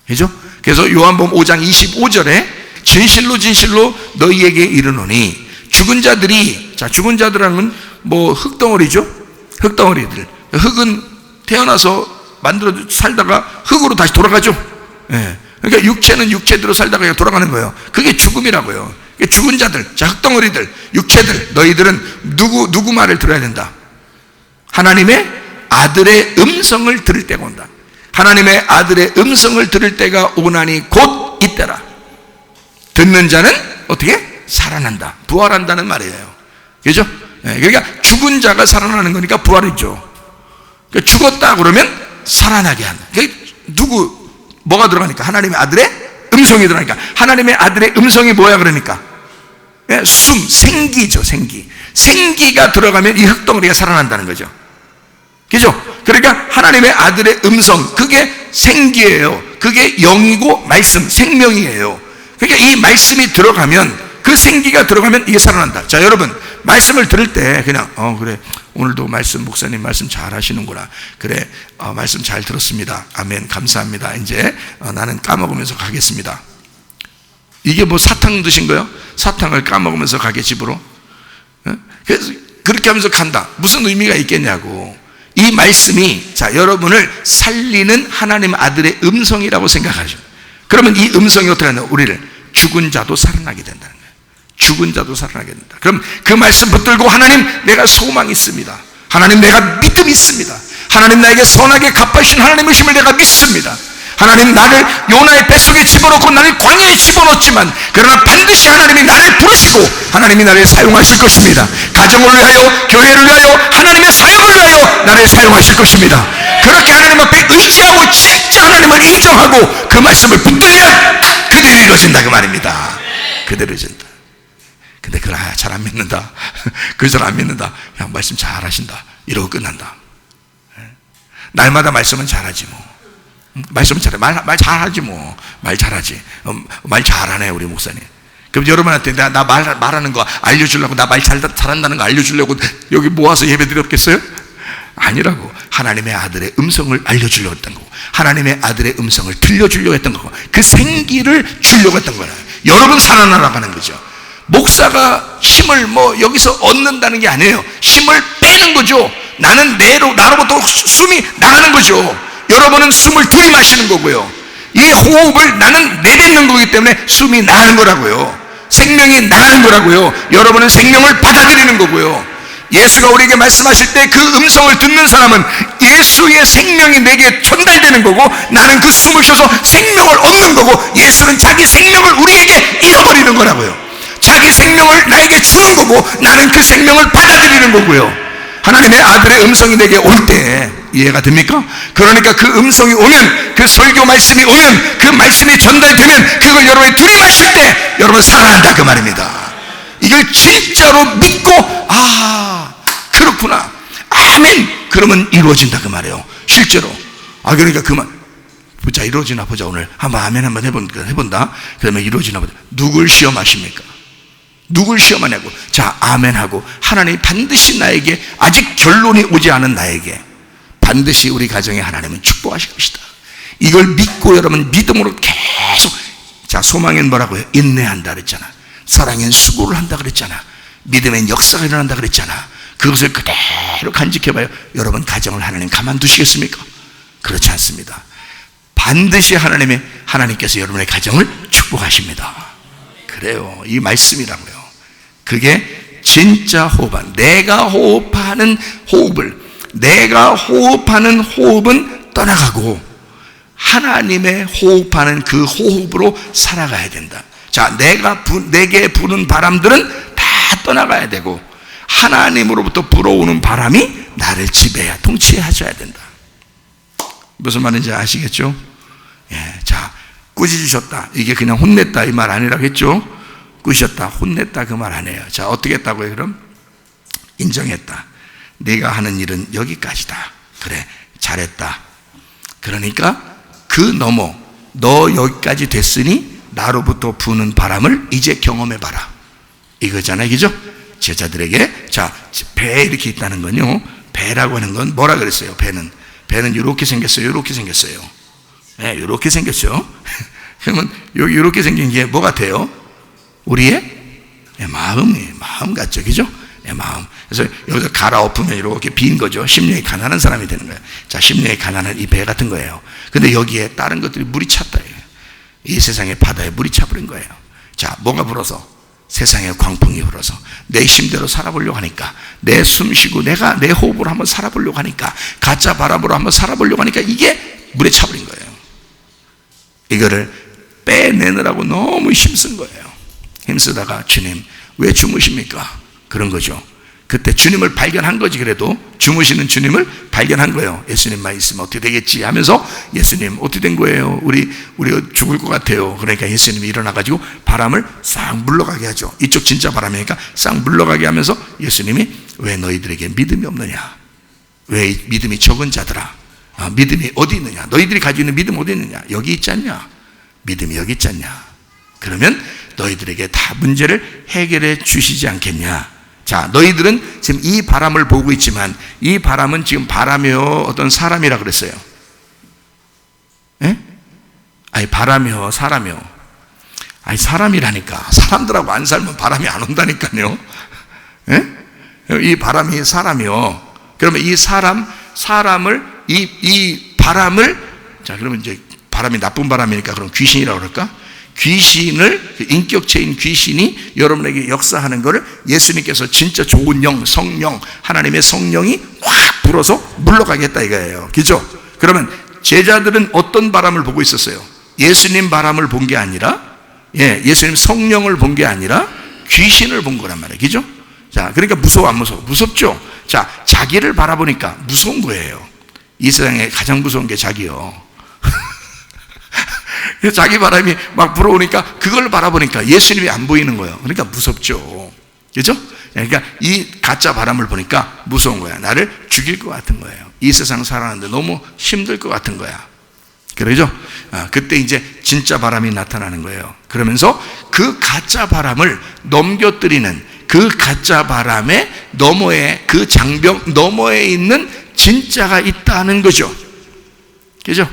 그죠? 그래서 요한복음 5장 25절에 진실로 너희에게 이르노니 죽은 자들이, 자, 죽은 자들은 뭐 흙덩어리죠? 흙덩어리들. 흙은 태어나서 만들어 살다가 흙으로 다시 돌아가죠. 예. 그러니까 육체는 육체대로 살다가 돌아가는 거예요. 그게 죽음이라고요. 죽은 자들, 자, 흙덩어리들, 육체들, 너희들은 누구 말을 들어야 된다? 하나님의 아들의 음성을 들을 때가 온다. 하나님의 아들의 음성을 들을 때가 오나니 곧 이때라. 듣는 자는 어떻게? 살아난다. 부활한다는 말이에요. 그죠? 그러니까 죽은 자가 살아나는 거니까 부활이죠. 그러니까 죽었다 그러면 살아나게 한다. 그러니까 뭐가 들어가니까? 하나님의 아들의 음성이 들어가니까. 하나님의 아들의 음성이 뭐야 그러니까? 생기죠, 생기. 생기가 들어가면 이 흙덩어리가 살아난다는 거죠. 그죠? 그러니까 하나님의 아들의 음성, 그게 생기예요. 그게 영이고 말씀, 생명이에요. 그러니까 이 말씀이 들어가면, 그 생기가 들어가면 이게 살아난다. 자, 여러분, 말씀을 들을 때 그냥 그래, 오늘도 목사님 말씀 잘 하시는구나. 그래, 말씀 잘 들었습니다. 아멘, 감사합니다. 이제 나는 까먹으면서 가겠습니다. 이게 뭐 사탕 드신 거요? 사탕을 까먹으면서 가게 집으로? 그래서 그렇게 하면서 간다. 무슨 의미가 있겠냐고. 이 말씀이, 자, 여러분을 살리는 하나님 아들의 음성이라고 생각하죠. 그러면 이 음성이 어떻게 하냐? 우리를 죽은 자도 살아나게 된다는 거예요. 죽은 자도 살아나게 된다. 그럼 그 말씀 붙들고, 하나님, 내가 소망이 있습니다. 하나님, 내가 믿음이 있습니다. 하나님, 나에게 선하게 갚아주신 하나님이심을 내가 믿습니다. 하나님, 나를 요나의 뱃속에 집어넣고 나를 광야에 집어넣었지만, 그러나 반드시 하나님이 나를 부르시고 하나님이 나를 사용하실 것입니다. 가정을 위하여, 교회를 위하여, 하나님의 사역을 위하여 나를 사용하실 것입니다. 그렇게 하나님 앞에 의지하고 진짜 하나님을 인정하고 그 말씀을 붙들면 그대로 이루어진다 그 말입니다. 그대로 이루어진다. 근데 그걸 잘 안 믿는다. 그걸 잘 안 믿는다. 그냥 말씀 잘 하신다. 이러고 끝난다. 날마다 말씀은 잘하지 뭐. 말씀은 잘해. 말 잘하지 뭐. 말 잘하지. 말 잘하네 우리 목사님. 그럼 여러분한테 나 말하는 거 알려주려고, 나 말 잘한다는 거 알려주려고 여기 모아서 예배 드렸겠어요? 아니라고. 하나님의 아들의 음성을 알려주려고 했던 거고, 하나님의 아들의 음성을 들려주려고 했던 거고, 그 생기를 주려고 했던 거예요. 여러분 살아나라고 하는 거죠. 목사가 힘을 여기서 얻는다는 게 아니에요. 힘을 빼는 거죠. 나로부터 숨이 나가는 거죠. 여러분은 숨을 들이마시는 거고요. 이 호흡을 나는 내뱉는 거기 때문에 숨이 나가는 거라고요. 생명이 나가는 거라고요. 여러분은 생명을 받아들이는 거고요. 예수가 우리에게 말씀하실 때 그 음성을 듣는 사람은 예수의 생명이 내게 전달되는 거고, 나는 그 숨을 쉬어서 생명을 얻는 거고, 예수는 자기 생명을 우리에게 잃어버리는 거라고요. 자기 생명을 나에게 주는 거고, 나는 그 생명을 받아들이는 거고요. 하나님의 아들의 음성이 내게 올 때, 이해가 됩니까? 그러니까 그 음성이 오면, 그 설교 말씀이 오면, 그 말씀이 전달되면, 그걸 여러분이 들이마실 때 여러분 살아난다 그 말입니다. 이걸 진짜로 믿고, 그렇구나, 아멘, 그러면 이루어진다 그 말이에요. 실제로. 그러니까 그만 보자, 이루어지나 보자. 오늘 한번 아멘 한번 해본다. 그러면 이루어지나 보자. 누굴 시험하십니까? 누굴 시험하냐고. 자, 아멘하고, 하나님이 반드시 나에게, 아직 결론이 오지 않은 나에게 반드시 우리 가정에 하나님은 축복하실 것이다. 이걸 믿고 여러분 믿음으로 계속, 자, 소망엔 뭐라고요? 인내한다 그랬잖아. 사랑엔 수고를 한다 그랬잖아. 믿음엔 역사가 일어난다 그랬잖아. 그것을 그대로 간직해봐요. 여러분 가정을 하나님 가만두시겠습니까? 그렇지 않습니다. 반드시 하나님께서 여러분의 가정을 축복하십니다. 그래요. 이 말씀이라고요. 그게 진짜 호흡한, 내가 호흡하는 호흡은 떠나가고 하나님의 호흡하는 그 호흡으로 살아가야 된다. 자, 내게 부는 바람들은 다 떠나가야 되고, 하나님으로부터 불어오는 바람이 나를 지배해야, 통치해줘야 된다. 무슨 말인지 아시겠죠? 예, 자, 꾸짖으셨다, 이게 그냥 혼냈다 이 말 아니라고 했죠? 꾸짖었다, 혼냈다 그 말 아니에요. 자, 어떻게 했다고요? 그럼 인정했다. 네가 하는 일은 여기까지다. 그래, 잘했다. 그러니까 그 너머, 너 여기까지 됐으니 나로부터 부는 바람을 이제 경험해봐라, 이거잖아요. 그죠? 제자들에게. 자, 배 이렇게 있다는 건요, 배라고 하는 건 뭐라 그랬어요? 배는 이렇게 생겼어요. 이렇게 생겼어요. 네, 이렇게 생겼죠. 그러면 여기 이렇게 생긴 게 뭐 같아요? 우리의 마음 같죠. 그죠? 내 마음. 그래서 여기서 갈아엎으면 이렇게 빈 거죠. 심령이 가난한 사람이 되는 거예요. 자, 심령이 가난한 이 배 같은 거예요. 근데 여기에 다른 것들이 물이 찼다. 이 세상의 바다에 물이 차버린 거예요. 자, 뭐가 불어서? 세상의 광풍이 불어서 내 힘대로 살아보려고 하니까, 내 숨 쉬고 내가 내 호흡으로 한번 살아보려고 하니까, 가짜 바람으로 한번 살아보려고 하니까 이게 물에 차버린 거예요. 이거를 빼내느라고 너무 힘쓴 거예요. 힘쓰다가 주님 왜 주무십니까? 그런 거죠. 그때 주님을 발견한 거지. 그래도 주무시는 주님을 발견한 거예요. 예수님만 있으면 어떻게 되겠지 하면서, 예수님 어떻게 된 거예요? 우리가 죽을 것 같아요. 그러니까 예수님이 일어나가지고 바람을 싹 물러가게 하죠. 이쪽 진짜 바람이니까 싹 물러가게 하면서 예수님이 왜 너희들에게 믿음이 없느냐? 왜 믿음이 적은 자들아? 믿음이 어디 있느냐? 너희들이 가지고 있는 믿음 어디 있느냐? 여기 있지 않냐? 믿음이 여기 있지 않냐? 그러면 너희들에게 다 문제를 해결해 주시지 않겠냐? 자, 너희들은 지금 이 바람을 보고 있지만 이 바람은 지금 바람이요 어떤 사람이라 그랬어요. 예? 아니 바람이요 사람이요. 아니 사람이라니까. 사람들하고 안 살면 바람이 안 온다니까요. 예? 이 바람이 사람이요. 그러면 이 사람을 이 바람을, 자 그러면 이제 바람이 나쁜 바람이니까 그럼 귀신이라고 그럴까? 귀신을, 인격체인 귀신이 여러분에게 역사하는 것을 예수님께서 진짜 좋은 영, 성령, 하나님의 성령이 확 불어서 물러가게 했다 이거예요. 그죠? 그러면 제자들은 어떤 바람을 보고 있었어요? 예수님 바람을 본 게 아니라, 예수님 성령을 본 게 아니라 귀신을 본 거란 말이에요. 그죠? 자, 그러니까 무서워 안 무서워? 무섭죠? 자, 자기를 바라보니까 무서운 거예요. 이 세상에 가장 무서운 게 자기요. 자기 바람이 막 불어오니까 그걸 바라보니까 예수님이 안 보이는 거예요. 그러니까 무섭죠. 그죠? 그러니까 이 가짜 바람을 보니까 무서운 거야. 나를 죽일 것 같은 거예요. 이 세상 살아가는데 너무 힘들 것 같은 거야. 그러죠? 그때 이제 진짜 바람이 나타나는 거예요. 그러면서 그 가짜 바람을 넘겨뜨리는, 그 가짜 바람의 너머에, 그 장벽 너머에 있는 진짜가 있다는 거죠. 그죠?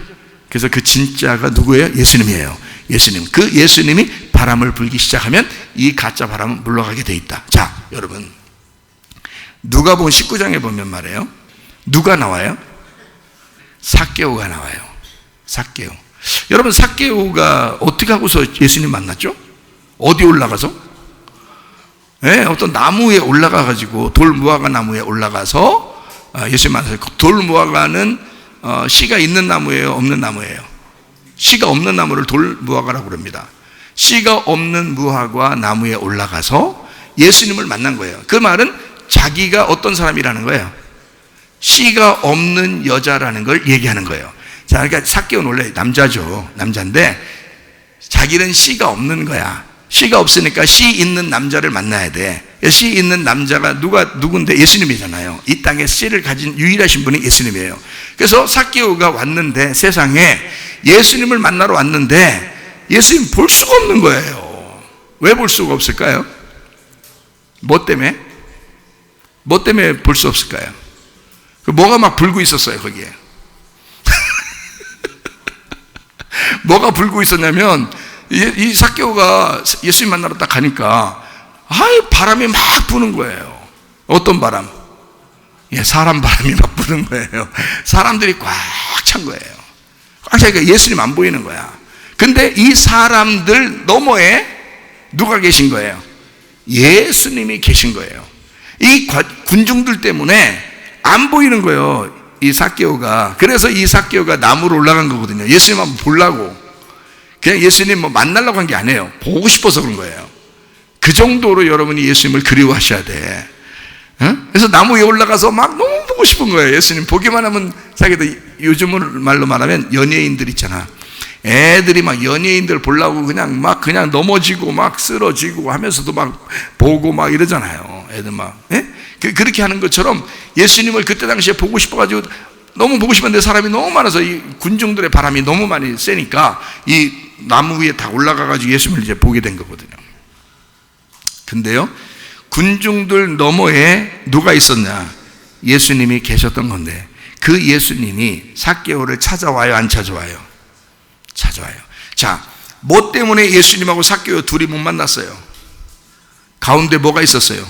그래서 그 진짜가 누구예요? 예수님이에요. 예수님. 그 예수님이 바람을 불기 시작하면 이 가짜 바람은 물러가게 돼 있다. 자, 여러분. 누가복음 19장에 보면 말이에요. 누가 나와요? 삭개오가 나와요. 삭개오. 여러분, 삭개오가 어떻게 하고서 예수님 만났죠? 어디 올라가서? 어떤 나무에 올라가가지고, 돌무화과 나무에 올라가서 예수님 만났어요. 돌무화과는 씨가 있는 나무예요? 없는 나무예요? 씨가 없는 나무를 돌무화과라고 그럽니다. 씨가 없는 무화과 나무에 올라가서 예수님을 만난 거예요. 그 말은 자기가 어떤 사람이라는 거예요? 씨가 없는 여자라는 걸 얘기하는 거예요. 자, 그러니까 삭개오는 원래 남자죠. 남자인데 자기는 씨가 없는 거야. 씨가 없으니까 씨 있는 남자를 만나야 돼. 씨 있는 남자가 누군데? 예수님이잖아요. 이 땅에 씨를 가진 유일하신 분이 예수님이에요. 그래서 삭개오가 왔는데, 세상에 예수님을 만나러 왔는데 예수님 볼 수가 없는 거예요. 왜 볼 수가 없을까요? 뭐 때문에? 뭐 때문에 볼 수 없을까요? 뭐가 막 불고 있었어요, 거기에. 뭐가 불고 있었냐면, 이 삭개오가 예수님 만나러 딱 가니까 바람이 막 부는 거예요. 어떤 바람? 사람 바람이 막 부는 거예요. 사람들이 꽉 찬 거예요. 꽉 차니까 예수님 안 보이는 거야. 근데 이 사람들 너머에 누가 계신 거예요? 예수님이 계신 거예요. 이 군중들 때문에 안 보이는 거예요, 이 삭개오가. 그래서 이 삭개오가 나무로 올라간 거거든요. 예수님 한번 보려고. 그냥 예수님 만나려고 한 게 아니에요. 보고 싶어서 그런 거예요. 그 정도로 여러분이 예수님을 그리워하셔야 돼. 그래서 나무 위에 올라가서 막 너무 보고 싶은 거예요. 예수님 보기만 하면, 자기도 요즘 말로 말하면 연예인들 있잖아. 애들이 막 연예인들 보려고 그냥 넘어지고 막 쓰러지고 하면서도 막 보고 막 이러잖아요. 애들 막. 그렇게 하는 것처럼 예수님을 그때 당시에 보고 싶어가지고 너무 보고 싶은데 사람이 너무 많아서 이 군중들의 바람이 너무 많이 세니까 이 나무 위에 다 올라가가지고 예수님을 이제 보게 된 거거든요. 근데요, 군중들 너머에 누가 있었냐? 예수님이 계셨던 건데, 그 예수님이 삭개오를 찾아와요, 안 찾아와요? 찾아와요. 자, 뭐 때문에 예수님하고 삭개오 둘이 못 만났어요? 가운데 뭐가 있었어요?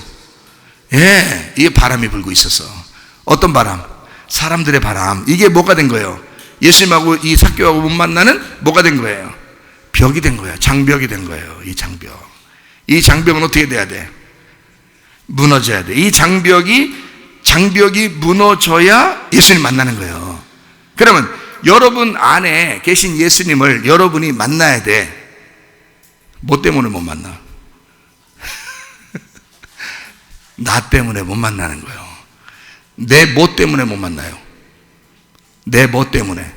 예, 이게 바람이 불고 있었어. 어떤 바람? 사람들의 바람. 이게 뭐가 된 거예요? 예수님하고 이 삭개오하고 못 만나는 뭐가 된 거예요? 벽이 된 거예요. 장벽이 된 거예요. 이 장벽. 이 장벽은 어떻게 돼야 돼? 무너져야 돼. 이 장벽이 무너져야 예수님 만나는 거예요. 그러면 여러분 안에 계신 예수님을 여러분이 만나야 돼. 뭐 때문에 못 만나? 나 때문에 못 만나는 거예요. 내 뭐 때문에 못 만나요? 내 뭐 때문에?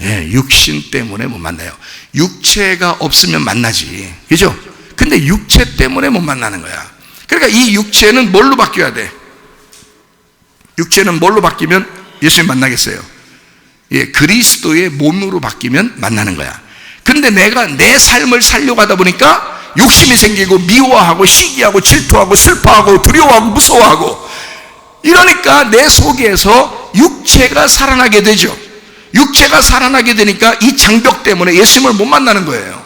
예, 육신 때문에 못 만나요. 육체가 없으면 만나지. 그죠? 근데 육체 때문에 못 만나는 거야. 그러니까 이 육체는 뭘로 바뀌어야 돼? 육체는 뭘로 바뀌면 예수님 만나겠어요? 예, 그리스도의 몸으로 바뀌면 만나는 거야. 근데 내가 내 삶을 살려고 하다 보니까 욕심이 생기고 미워하고 시기하고 질투하고 슬퍼하고 두려워하고 무서워하고 이러니까 내 속에서 육체가 살아나게 되죠. 육체가 살아나게 되니까 이 장벽 때문에 예수님을 못 만나는 거예요.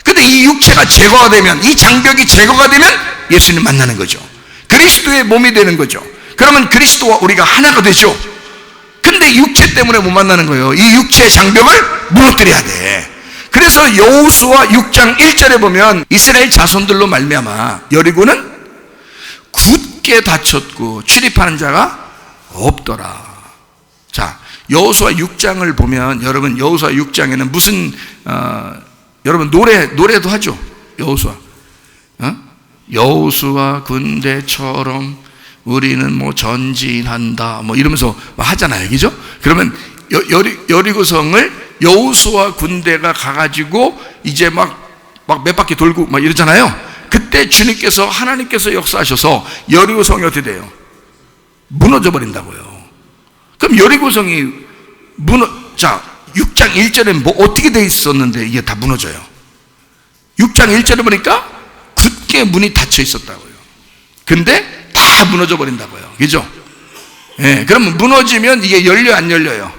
근데 이 육체가 제거가 되면, 이 장벽이 제거가 되면 예수님 만나는 거죠. 그리스도의 몸이 되는 거죠. 그러면 그리스도와 우리가 하나가 되죠. 근데 육체 때문에 못 만나는 거예요. 이 육체의 장벽을 무너뜨려야 돼. 그래서 여호수아 6장 1절에 보면 이스라엘 자손들로 말미암아 여리고는 굳게 닫혔고 출입하는 자가 없더라. 자, 여호수아 6장을 보면 여러분 여호수아 6장에는 무슨 여러분 노래도 하죠. 여호수아 여호수아 군대처럼 우리는 뭐 전진한다 뭐 이러면서 하잖아요. 그죠? 그러면 여리고성을 여호수아 군대가 가가지고 이제 막 몇 바퀴 돌고 막 이러잖아요. 그때 주님께서 하나님께서 역사하셔서 여리고성이 어떻게 돼요? 무너져 버린다고요. 그럼 여리고성이 자 6장 1절에 뭐 어떻게 돼 있었는데 이게 다 무너져요? 6장 1절에 보니까 굳게 문이 닫혀 있었다고요. 근데 다 무너져 버린다고요. 그죠? 예, 그러면 무너지면 이게 열려요, 안 열려요?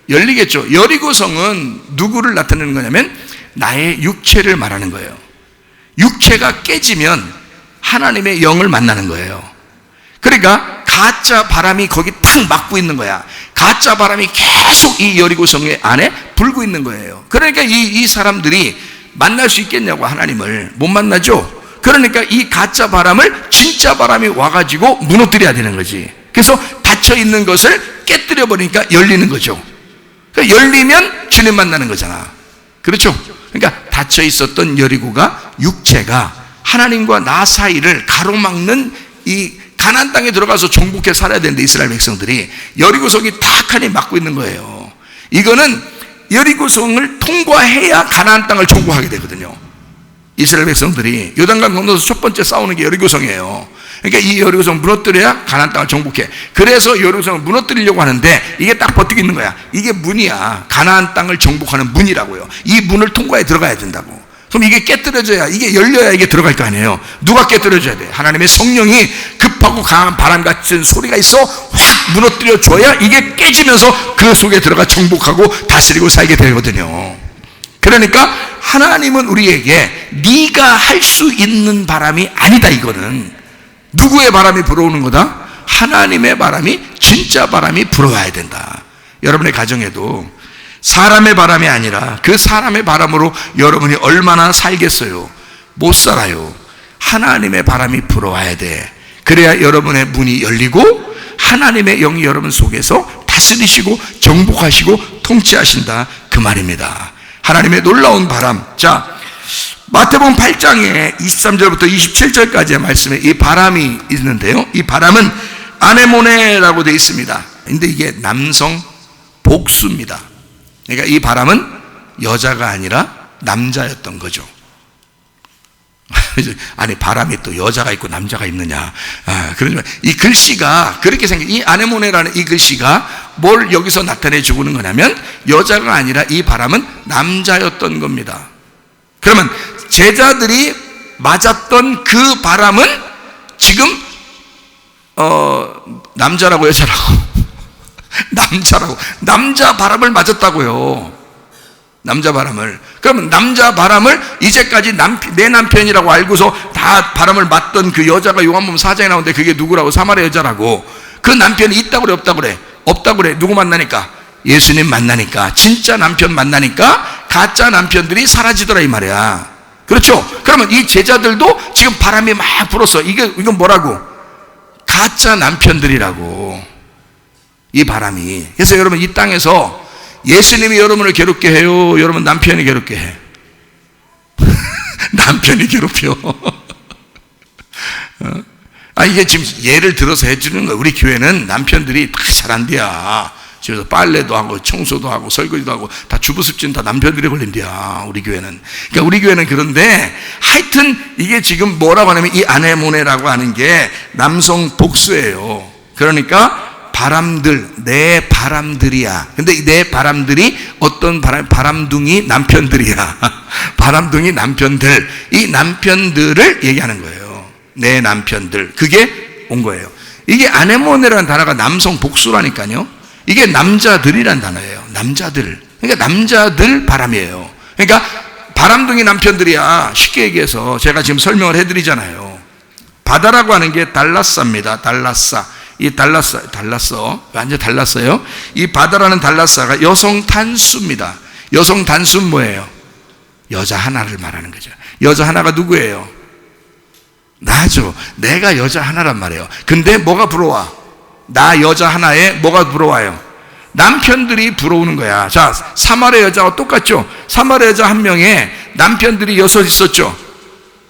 열리겠죠. 여리고성은 누구를 나타내는 거냐면 나의 육체를 말하는 거예요. 육체가 깨지면 하나님의 영을 만나는 거예요. 그러니까 가짜 바람이 거기 탁 막고 있는 거야. 가짜 바람이 계속 이 여리고성 안에 불고 있는 거예요. 그러니까 이 사람들이 만날 수 있겠냐고, 하나님을 못 만나죠. 그러니까 이 가짜 바람을 진짜 바람이 와가지고 무너뜨려야 되는 거지. 그래서 닫혀 있는 것을 깨뜨려 버리니까 열리는 거죠. 그러니까 열리면 주님 만나는 거잖아. 그렇죠? 그러니까 닫혀 있었던 여리고가, 육체가 하나님과 나 사이를 가로막는 이 가나안 땅에 들어가서 정복해 살아야 되는데 이스라엘 백성들이 여리고성이 탁하니 막고 있는 거예요. 이거는 여리고성을 통과해야 가나안 땅을 정복하게 되거든요. 이스라엘 백성들이 요단강 건너서 첫 번째 싸우는 게 여리고성이에요. 그러니까 이 여리고성 무너뜨려야 가나안 땅을 정복해. 그래서 여리고성을 무너뜨리려고 하는데 이게 딱 버티고 있는 거야. 이게 문이야. 가나안 땅을 정복하는 문이라고요. 이 문을 통과해 들어가야 된다고. 그럼 이게 깨뜨려져야, 이게 열려야 이게 들어갈 거 아니에요. 누가 깨뜨려줘야 돼? 하나님의 성령이 급하고 강한 바람 같은 소리가 있어 확 무너뜨려 줘야 이게 깨지면서 그 속에 들어가 정복하고 다스리고 살게 되거든요. 그러니까 하나님은 우리에게 네가 할 수 있는 바람이 아니다. 이거는 누구의 바람이 불어오는 거다? 하나님의 바람이, 진짜 바람이 불어와야 된다. 여러분의 가정에도 사람의 바람이 아니라 그 사람의 바람으로 여러분이 얼마나 살겠어요? 못 살아요. 하나님의 바람이 불어와야 돼. 그래야 여러분의 문이 열리고 하나님의 영이 여러분 속에서 다스리시고 정복하시고 통치하신다, 그 말입니다. 하나님의 놀라운 바람. 자, 마태복음 8장에 23절부터 27절까지의 말씀에 이 바람이 있는데요, 이 바람은 아네모네라고 되어 있습니다. 근데 이게 남성 복수입니다. 그러니까 이 바람은 여자가 아니라 남자였던 거죠. 아니, 바람이 또 여자가 있고 남자가 있느냐. 그러지만 이 글씨가 그렇게 생긴, 이 아네모네라는 이 글씨가 뭘 여기서 나타내 주고 있는 거냐면 여자가 아니라 이 바람은 남자였던 겁니다. 그러면 제자들이 맞았던 그 바람은 지금 남자라고 여자라고 남자라고 남자 바람을 맞았다고요. 남자 바람을. 그러면 남자 바람을 이제까지 내 남편이라고 알고서 다 바람을 맞던 그 여자가 요한복음 4장에 나오는데 그게 누구라고? 사마리아 여자라고. 그 남편이 있다고 그래, 없다고 그래? 없다고 그래. 누구 만나니까? 예수님 만나니까. 진짜 남편 만나니까 가짜 남편들이 사라지더라 이 말이야. 그렇죠? 그러면 이 제자들도 지금 바람이 막 불었어. 이건 뭐라고? 가짜 남편들이라고. 이 바람이. 그래서 여러분 이 땅에서 예수님이 여러분을 괴롭게 해요? 여러분 남편이 괴롭게 해? 남편이 괴롭혀. 이게 지금 예를 들어서 해주는 거야. 우리 교회는 남편들이 다 잘한대야. 집에서 빨래도 하고 청소도 하고 설거지도 하고 다 주부습진 다 남편들이 걸린대야. 우리 교회는. 그러니까 우리 교회는 그런데 하여튼 이게 지금 뭐라고 하냐면 이 아네모네라고 하는 게 남성 복수예요. 그러니까 바람들, 내 바람들이야. 근데 내 바람들이 어떤 바람둥이 남편들이야. 바람둥이 남편들. 이 남편들을 얘기하는 거예요. 내 남편들. 그게 온 거예요. 이게 아네모네라는 단어가 남성 복수라니까요. 이게 남자들이란 단어예요. 남자들. 그러니까 남자들 바람이에요. 그러니까 바람둥이 남편들이야. 쉽게 얘기해서 제가 지금 설명을 해드리잖아요. 바다라고 하는 게 달라싸입니다. 달라싸. 이 달라싸 완전 달랐어요. 이 바다라는 달라싸가 여성 단수입니다. 여성 단수는 뭐예요? 여자 하나를 말하는 거죠. 여자 하나가 누구예요? 나죠. 내가 여자 하나란 말이에요. 근데 뭐가 부러워? 나 여자 하나에 뭐가 부러워요? 남편들이 부러우는 거야. 자, 사마리아 여자와 똑같죠? 사마리아 여자 한 명에 남편들이 6 있었죠?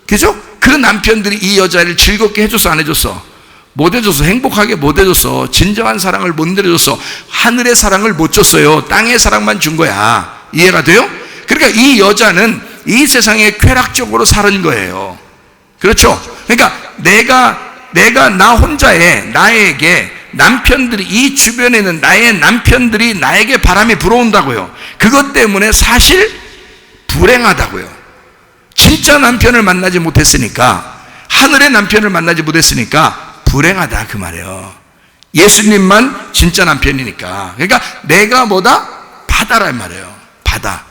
그죠? 그 남편들이 이 여자를 즐겁게 해줬어, 안 해줬어? 못 해줬어. 행복하게 못 해줬어. 진정한 사랑을 못 내려줬어. 하늘의 사랑을 못 줬어요. 땅의 사랑만 준 거야. 이해가 돼요? 그러니까 이 여자는 이 세상에 쾌락적으로 사는 거예요. 그렇죠? 그러니까 내가 나 혼자에 나에게 남편들이 이 주변에 있는 나의 남편들이 나에게 바람이 불어온다고요. 그것 때문에 사실 불행하다고요. 진짜 남편을 만나지 못했으니까, 하늘의 남편을 만나지 못했으니까 불행하다 그 말이에요. 예수님만 진짜 남편이니까. 그러니까 내가 뭐다? 바다란 말이에요. 바다.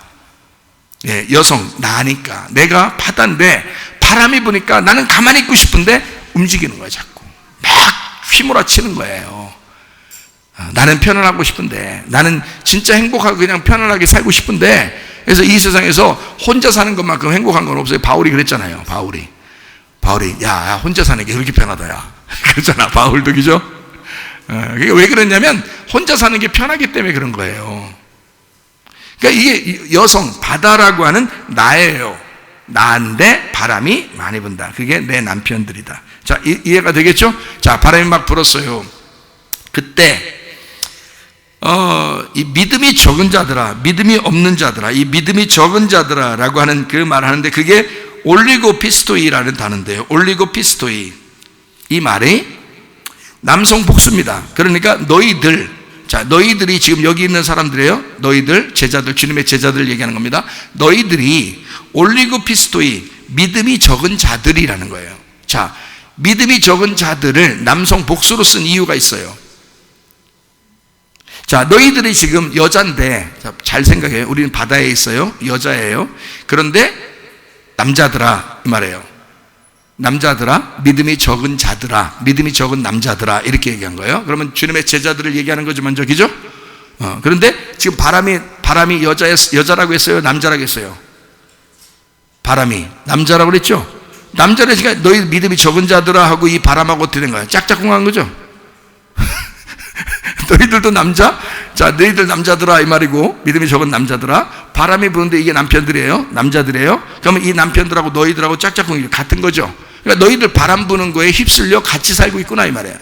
예, 여성 나니까 내가 바다인데 바람이 부니까 나는 가만히 있고 싶은데 움직이는 거야. 자꾸 막 휘몰아치는 거예요. 나는 편안하고 싶은데, 나는 진짜 행복하고 그냥 편안하게 살고 싶은데, 그래서 이 세상에서 혼자 사는 것만큼 행복한 건 없어요. 바울이 그랬잖아요. 바울이 야 혼자 사는 게 그렇게 편하다 야 그랬잖아. 바울도. 그죠? 그게 왜 그랬냐면 혼자 사는 게 편하기 때문에 그런 거예요. 그러니까 이게 여성 바다라고 하는 나예요. 나인데 바람이 많이 분다. 그게 내 남편들이다. 자, 이해가 되겠죠? 자, 바람이 막 불었어요. 그때 이 믿음이 적은 자들아, 믿음이 없는 자들아, 이 믿음이 적은 자들아라고 하는 그 말을 하는데, 그게 올리고피스토이라는 단어인데요. 올리고피스토이. 이 말이 남성 복수입니다. 그러니까 너희들, 자, 너희들이 지금 여기 있는 사람들이에요. 너희들, 제자들, 주님의 제자들 얘기하는 겁니다. 너희들이 올리고피스토이, 믿음이 적은 자들이라는 거예요. 자, 믿음이 적은 자들을 남성 복수로 쓴 이유가 있어요. 자, 너희들이 지금 여잔데, 잘 생각해요. 우리는 바다에 있어요. 여자예요. 그런데 남자들아 이 말이에요. 남자들아, 믿음이 적은 자들아, 믿음이 적은 남자들아, 이렇게 얘기한 거예요. 그러면 주님의 제자들을 얘기하는 거죠, 먼저. 그죠? 그런데 지금 바람이 여자라고 했어요? 남자라고 했어요? 바람이 남자라고 그랬죠? 남자를 지금 너희 믿음이 적은 자들아 하고 이 바람하고 어떻게 된 거야? 짝짝꿍한 거죠? 너희들도 남자? 자, 너희들 남자들아 이 말이고, 믿음이 적은 남자들아, 바람이 부는데 이게 남편들이에요? 남자들이에요? 그러면 이 남편들하고 너희들하고 짝짝꿍이 같은 거죠? 그러니까 너희들 바람 부는 거에 휩쓸려 같이 살고 있구나 이 말이에요.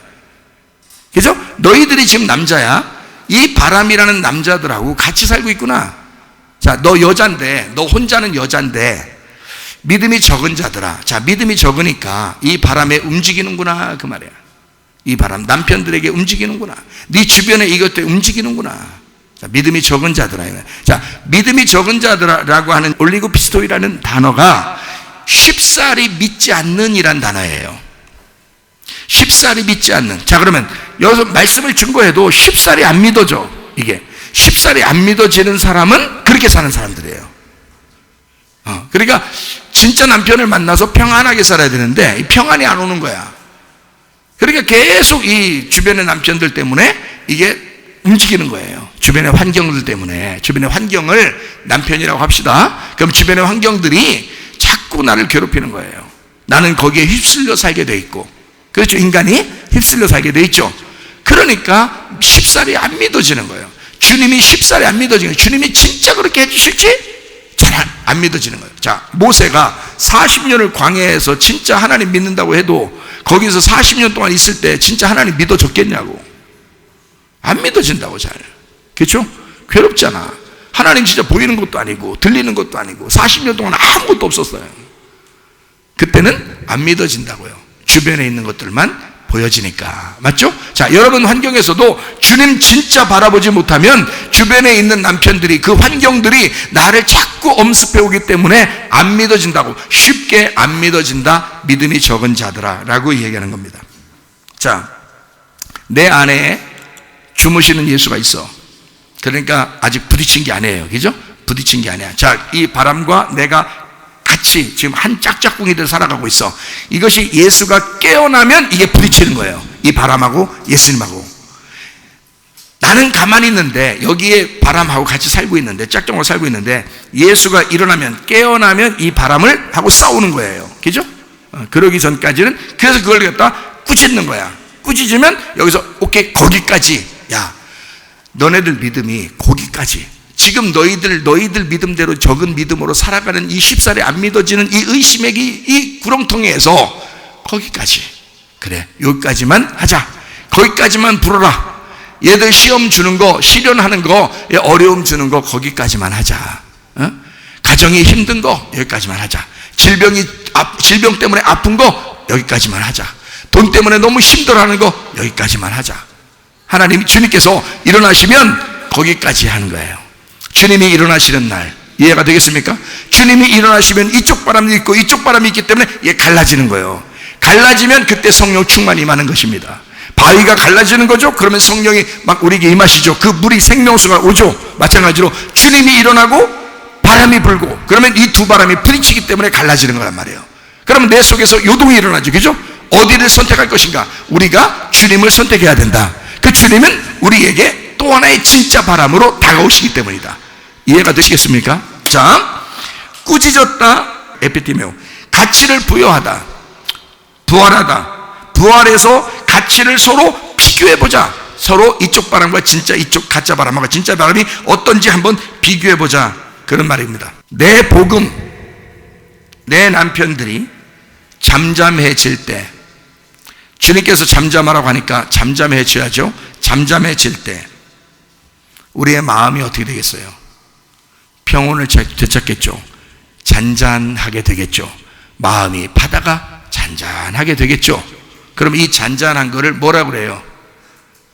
그죠? 너희들이 지금 남자야. 이 바람이라는 남자들하고 같이 살고 있구나. 자, 너 여잔데, 너 혼자는 여잔데 믿음이 적은 자들아. 자, 믿음이 적으니까 이 바람에 움직이는구나 그 말이야. 이 바람 남편들에게 움직이는구나. 네 주변에 이것들 움직이는구나. 자, 믿음이 적은 자들아. 자, 믿음이 적은 자들아라고 하는 올리고피스토이라는 단어가 쉽사리 믿지 않는 이란 단어예요. 쉽사리 믿지 않는. 자, 그러면 여기서 말씀을 증거해도 쉽사리 안 믿어져. 이게 쉽사리 안 믿어지는 사람은 그렇게 사는 사람들이에요. 그러니까 진짜 남편을 만나서 평안하게 살아야 되는데 이 평안이 안 오는 거야. 그러니까 계속 이 주변의 남편들 때문에 이게 움직이는 거예요. 주변의 환경들 때문에. 주변의 환경을 남편이라고 합시다. 그럼 주변의 환경들이 자꾸 나를 괴롭히는 거예요. 나는 거기에 휩쓸려 살게 돼 있고, 그렇죠? 인간이 휩쓸려 살게 돼 있죠. 그러니까 쉽사리 안 믿어지는 거예요. 주님이 쉽사리 안 믿어지는 거예요. 주님이 진짜 그렇게 해주실지 잘 안 믿어지는 거예요. 자, 모세가 40년을 광야에서 진짜 하나님 믿는다고 해도 거기서 40년 동안 있을 때 진짜 하나님 믿어졌겠냐고. 안 믿어진다고. 잘, 그렇죠? 괴롭잖아. 하나님 진짜 보이는 것도 아니고 들리는 것도 아니고 40년 동안 아무것도 없었어요. 그때는 안 믿어진다고요. 주변에 있는 것들만 보여지니까. 맞죠? 자, 여러분 환경에서도 주님 진짜 바라보지 못하면 주변에 있는 남편들이, 그 환경들이 나를 자꾸 엄습해오기 때문에 안 믿어진다고. 쉽게 안 믿어진다, 믿음이 적은 자들아 라고 얘기하는 겁니다. 자, 내 안에 주무시는 예수가 있어. 그러니까 아직 부딪힌 게 아니에요. 그죠? 부딪힌 게 아니야. 자, 이 바람과 내가 같이 지금 한 짝짝꿍이들 살아가고 있어. 이것이 예수가 깨어나면 이게 부딪히는 거예요. 이 바람하고 예수님하고. 나는 가만히 있는데 여기에 바람하고 같이 살고 있는데, 짝짝꿍하고 살고 있는데, 예수가 일어나면, 깨어나면 이 바람을 하고 싸우는 거예요. 그죠? 그러기 전까지는, 그래서 그걸 갖다 꾸짖는 거야. 꾸짖으면 여기서 오케이, 거기까지. 야, 너네들 믿음이 거기까지. 지금 너희들 믿음대로, 적은 믿음으로 살아가는 이 쉽사리 안 믿어지는 이 의심의 이 구렁텅이에서 거기까지. 그래, 여기까지만 하자. 거기까지만 불어라. 얘들 시험 주는 거, 시련하는 거, 어려움 주는 거 거기까지만 하자. 가정이 힘든 거 여기까지만 하자. 질병 때문에 아픈 거 여기까지만 하자. 돈 때문에 너무 힘들어하는 거 여기까지만 하자. 하나님, 주님께서 일어나시면 거기까지 하는 거예요. 주님이 일어나시는 날 이해가 되겠습니까? 주님이 일어나시면 이쪽 바람이 있고 이쪽 바람이 있기 때문에 얘 갈라지는 거예요. 갈라지면 그때 성령 충만이 임하는 것입니다. 바위가 갈라지는 거죠. 그러면 성령이 막 우리에게 임하시죠. 그 물이 생명수가 오죠. 마찬가지로 주님이 일어나고 바람이 불고, 그러면 이 두 바람이 부딪히기 때문에 갈라지는 거란 말이에요. 그러면 내 속에서 요동이 일어나죠. 그죠? 어디를 선택할 것인가? 우리가 주님을 선택해야 된다. 그 주님은 우리에게 또 하나의 진짜 바람으로 다가오시기 때문이다. 이해가 되시겠습니까? 자, 꾸짖었다, 에피티메오. 가치를 부여하다, 부활하다. 부활해서 가치를 서로 비교해보자. 서로 이쪽 바람과 진짜 이쪽 가짜 바람과 진짜 바람이 어떤지 한번 비교해보자. 그런 말입니다. 내 복음, 내 남편들이 잠잠해질 때, 주님께서 잠잠하라고 하니까 잠잠해져야죠. 잠잠해질 때 우리의 마음이 어떻게 되겠어요? 평온을 되찾겠죠. 잔잔하게 되겠죠. 마음이 바다가 잔잔하게 되겠죠. 그럼 이 잔잔한 거를 뭐라 그래요?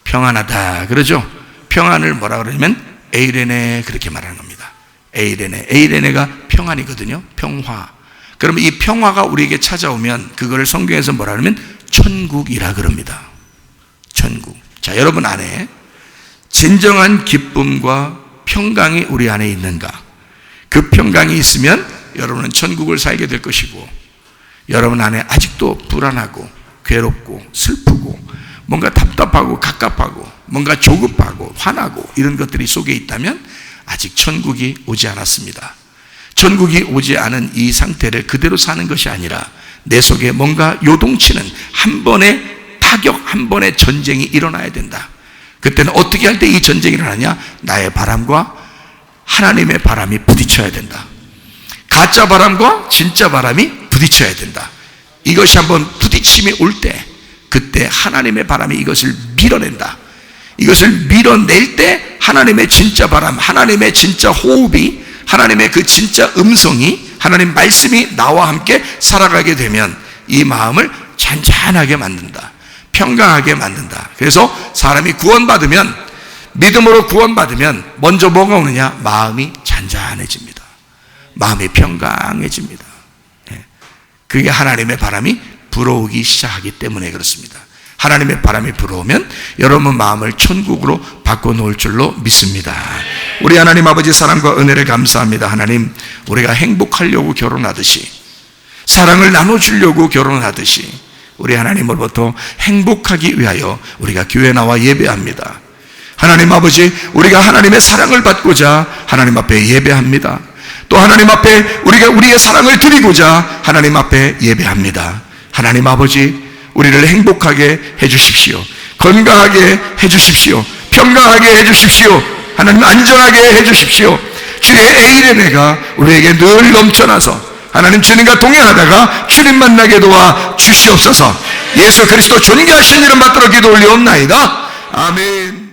평안하다 그러죠. 평안을 뭐라 그러냐면 에이레네, 그렇게 말하는 겁니다. 에이레네, 에이레네가 평안이거든요. 평화. 그러면 이 평화가 우리에게 찾아오면 그거를 성경에서 뭐라 그러면 천국이라 그럽니다. 천국. 자, 여러분 안에 진정한 기쁨과 평강이 우리 안에 있는가? 그 평강이 있으면 여러분은 천국을 살게 될 것이고, 여러분 안에 아직도 불안하고 괴롭고 슬프고 뭔가 답답하고 갑갑하고 뭔가 조급하고 화나고 이런 것들이 속에 있다면 아직 천국이 오지 않았습니다. 천국이 오지 않은 이 상태를 그대로 사는 것이 아니라 내 속에 뭔가 요동치는 한 번의 타격, 한 번의 전쟁이 일어나야 된다. 그때는 어떻게 할 때 이 전쟁이 일어나냐? 나의 바람과 하나님의 바람이 부딪혀야 된다. 가짜 바람과 진짜 바람이 부딪혀야 된다. 이것이 한번 부딪힘이 올 때, 그때 하나님의 바람이 이것을 밀어낸다. 이것을 밀어낼 때 하나님의 진짜 바람, 하나님의 진짜 호흡이, 하나님의 그 진짜 음성이, 하나님 말씀이 나와 함께 살아가게 되면 이 마음을 잔잔하게 만든다. 평강하게 만든다. 그래서 사람이 구원받으면, 믿음으로 구원받으면 먼저 뭐가 오느냐? 마음이 잔잔해집니다. 마음이 평강해집니다. 그게 하나님의 바람이 불어오기 시작하기 때문에 그렇습니다. 하나님의 바람이 불어오면 여러분 마음을 천국으로 바꿔놓을 줄로 믿습니다. 우리 하나님 아버지 사랑과 은혜를 감사합니다. 하나님, 우리가 행복하려고 결혼하듯이, 사랑을 나눠주려고 결혼하듯이 우리 하나님으로부터 행복하기 위하여 우리가 교회 나와 예배합니다. 하나님 아버지, 우리가 하나님의 사랑을 받고자 하나님 앞에 예배합니다. 또 하나님 앞에 우리가 우리의 사랑을 드리고자 하나님 앞에 예배합니다. 하나님 아버지, 우리를 행복하게 해주십시오. 건강하게 해주십시오. 평강하게 해주십시오. 하나님 안전하게 해주십시오. 주의 에이레네가 우리에게 늘 넘쳐나서 하나님 주님과 동행하다가 주님 만나게 도와 주시옵소서. 예수 그리스도 존귀하신 이름 받들어 기도 올리옵나이다. 아멘.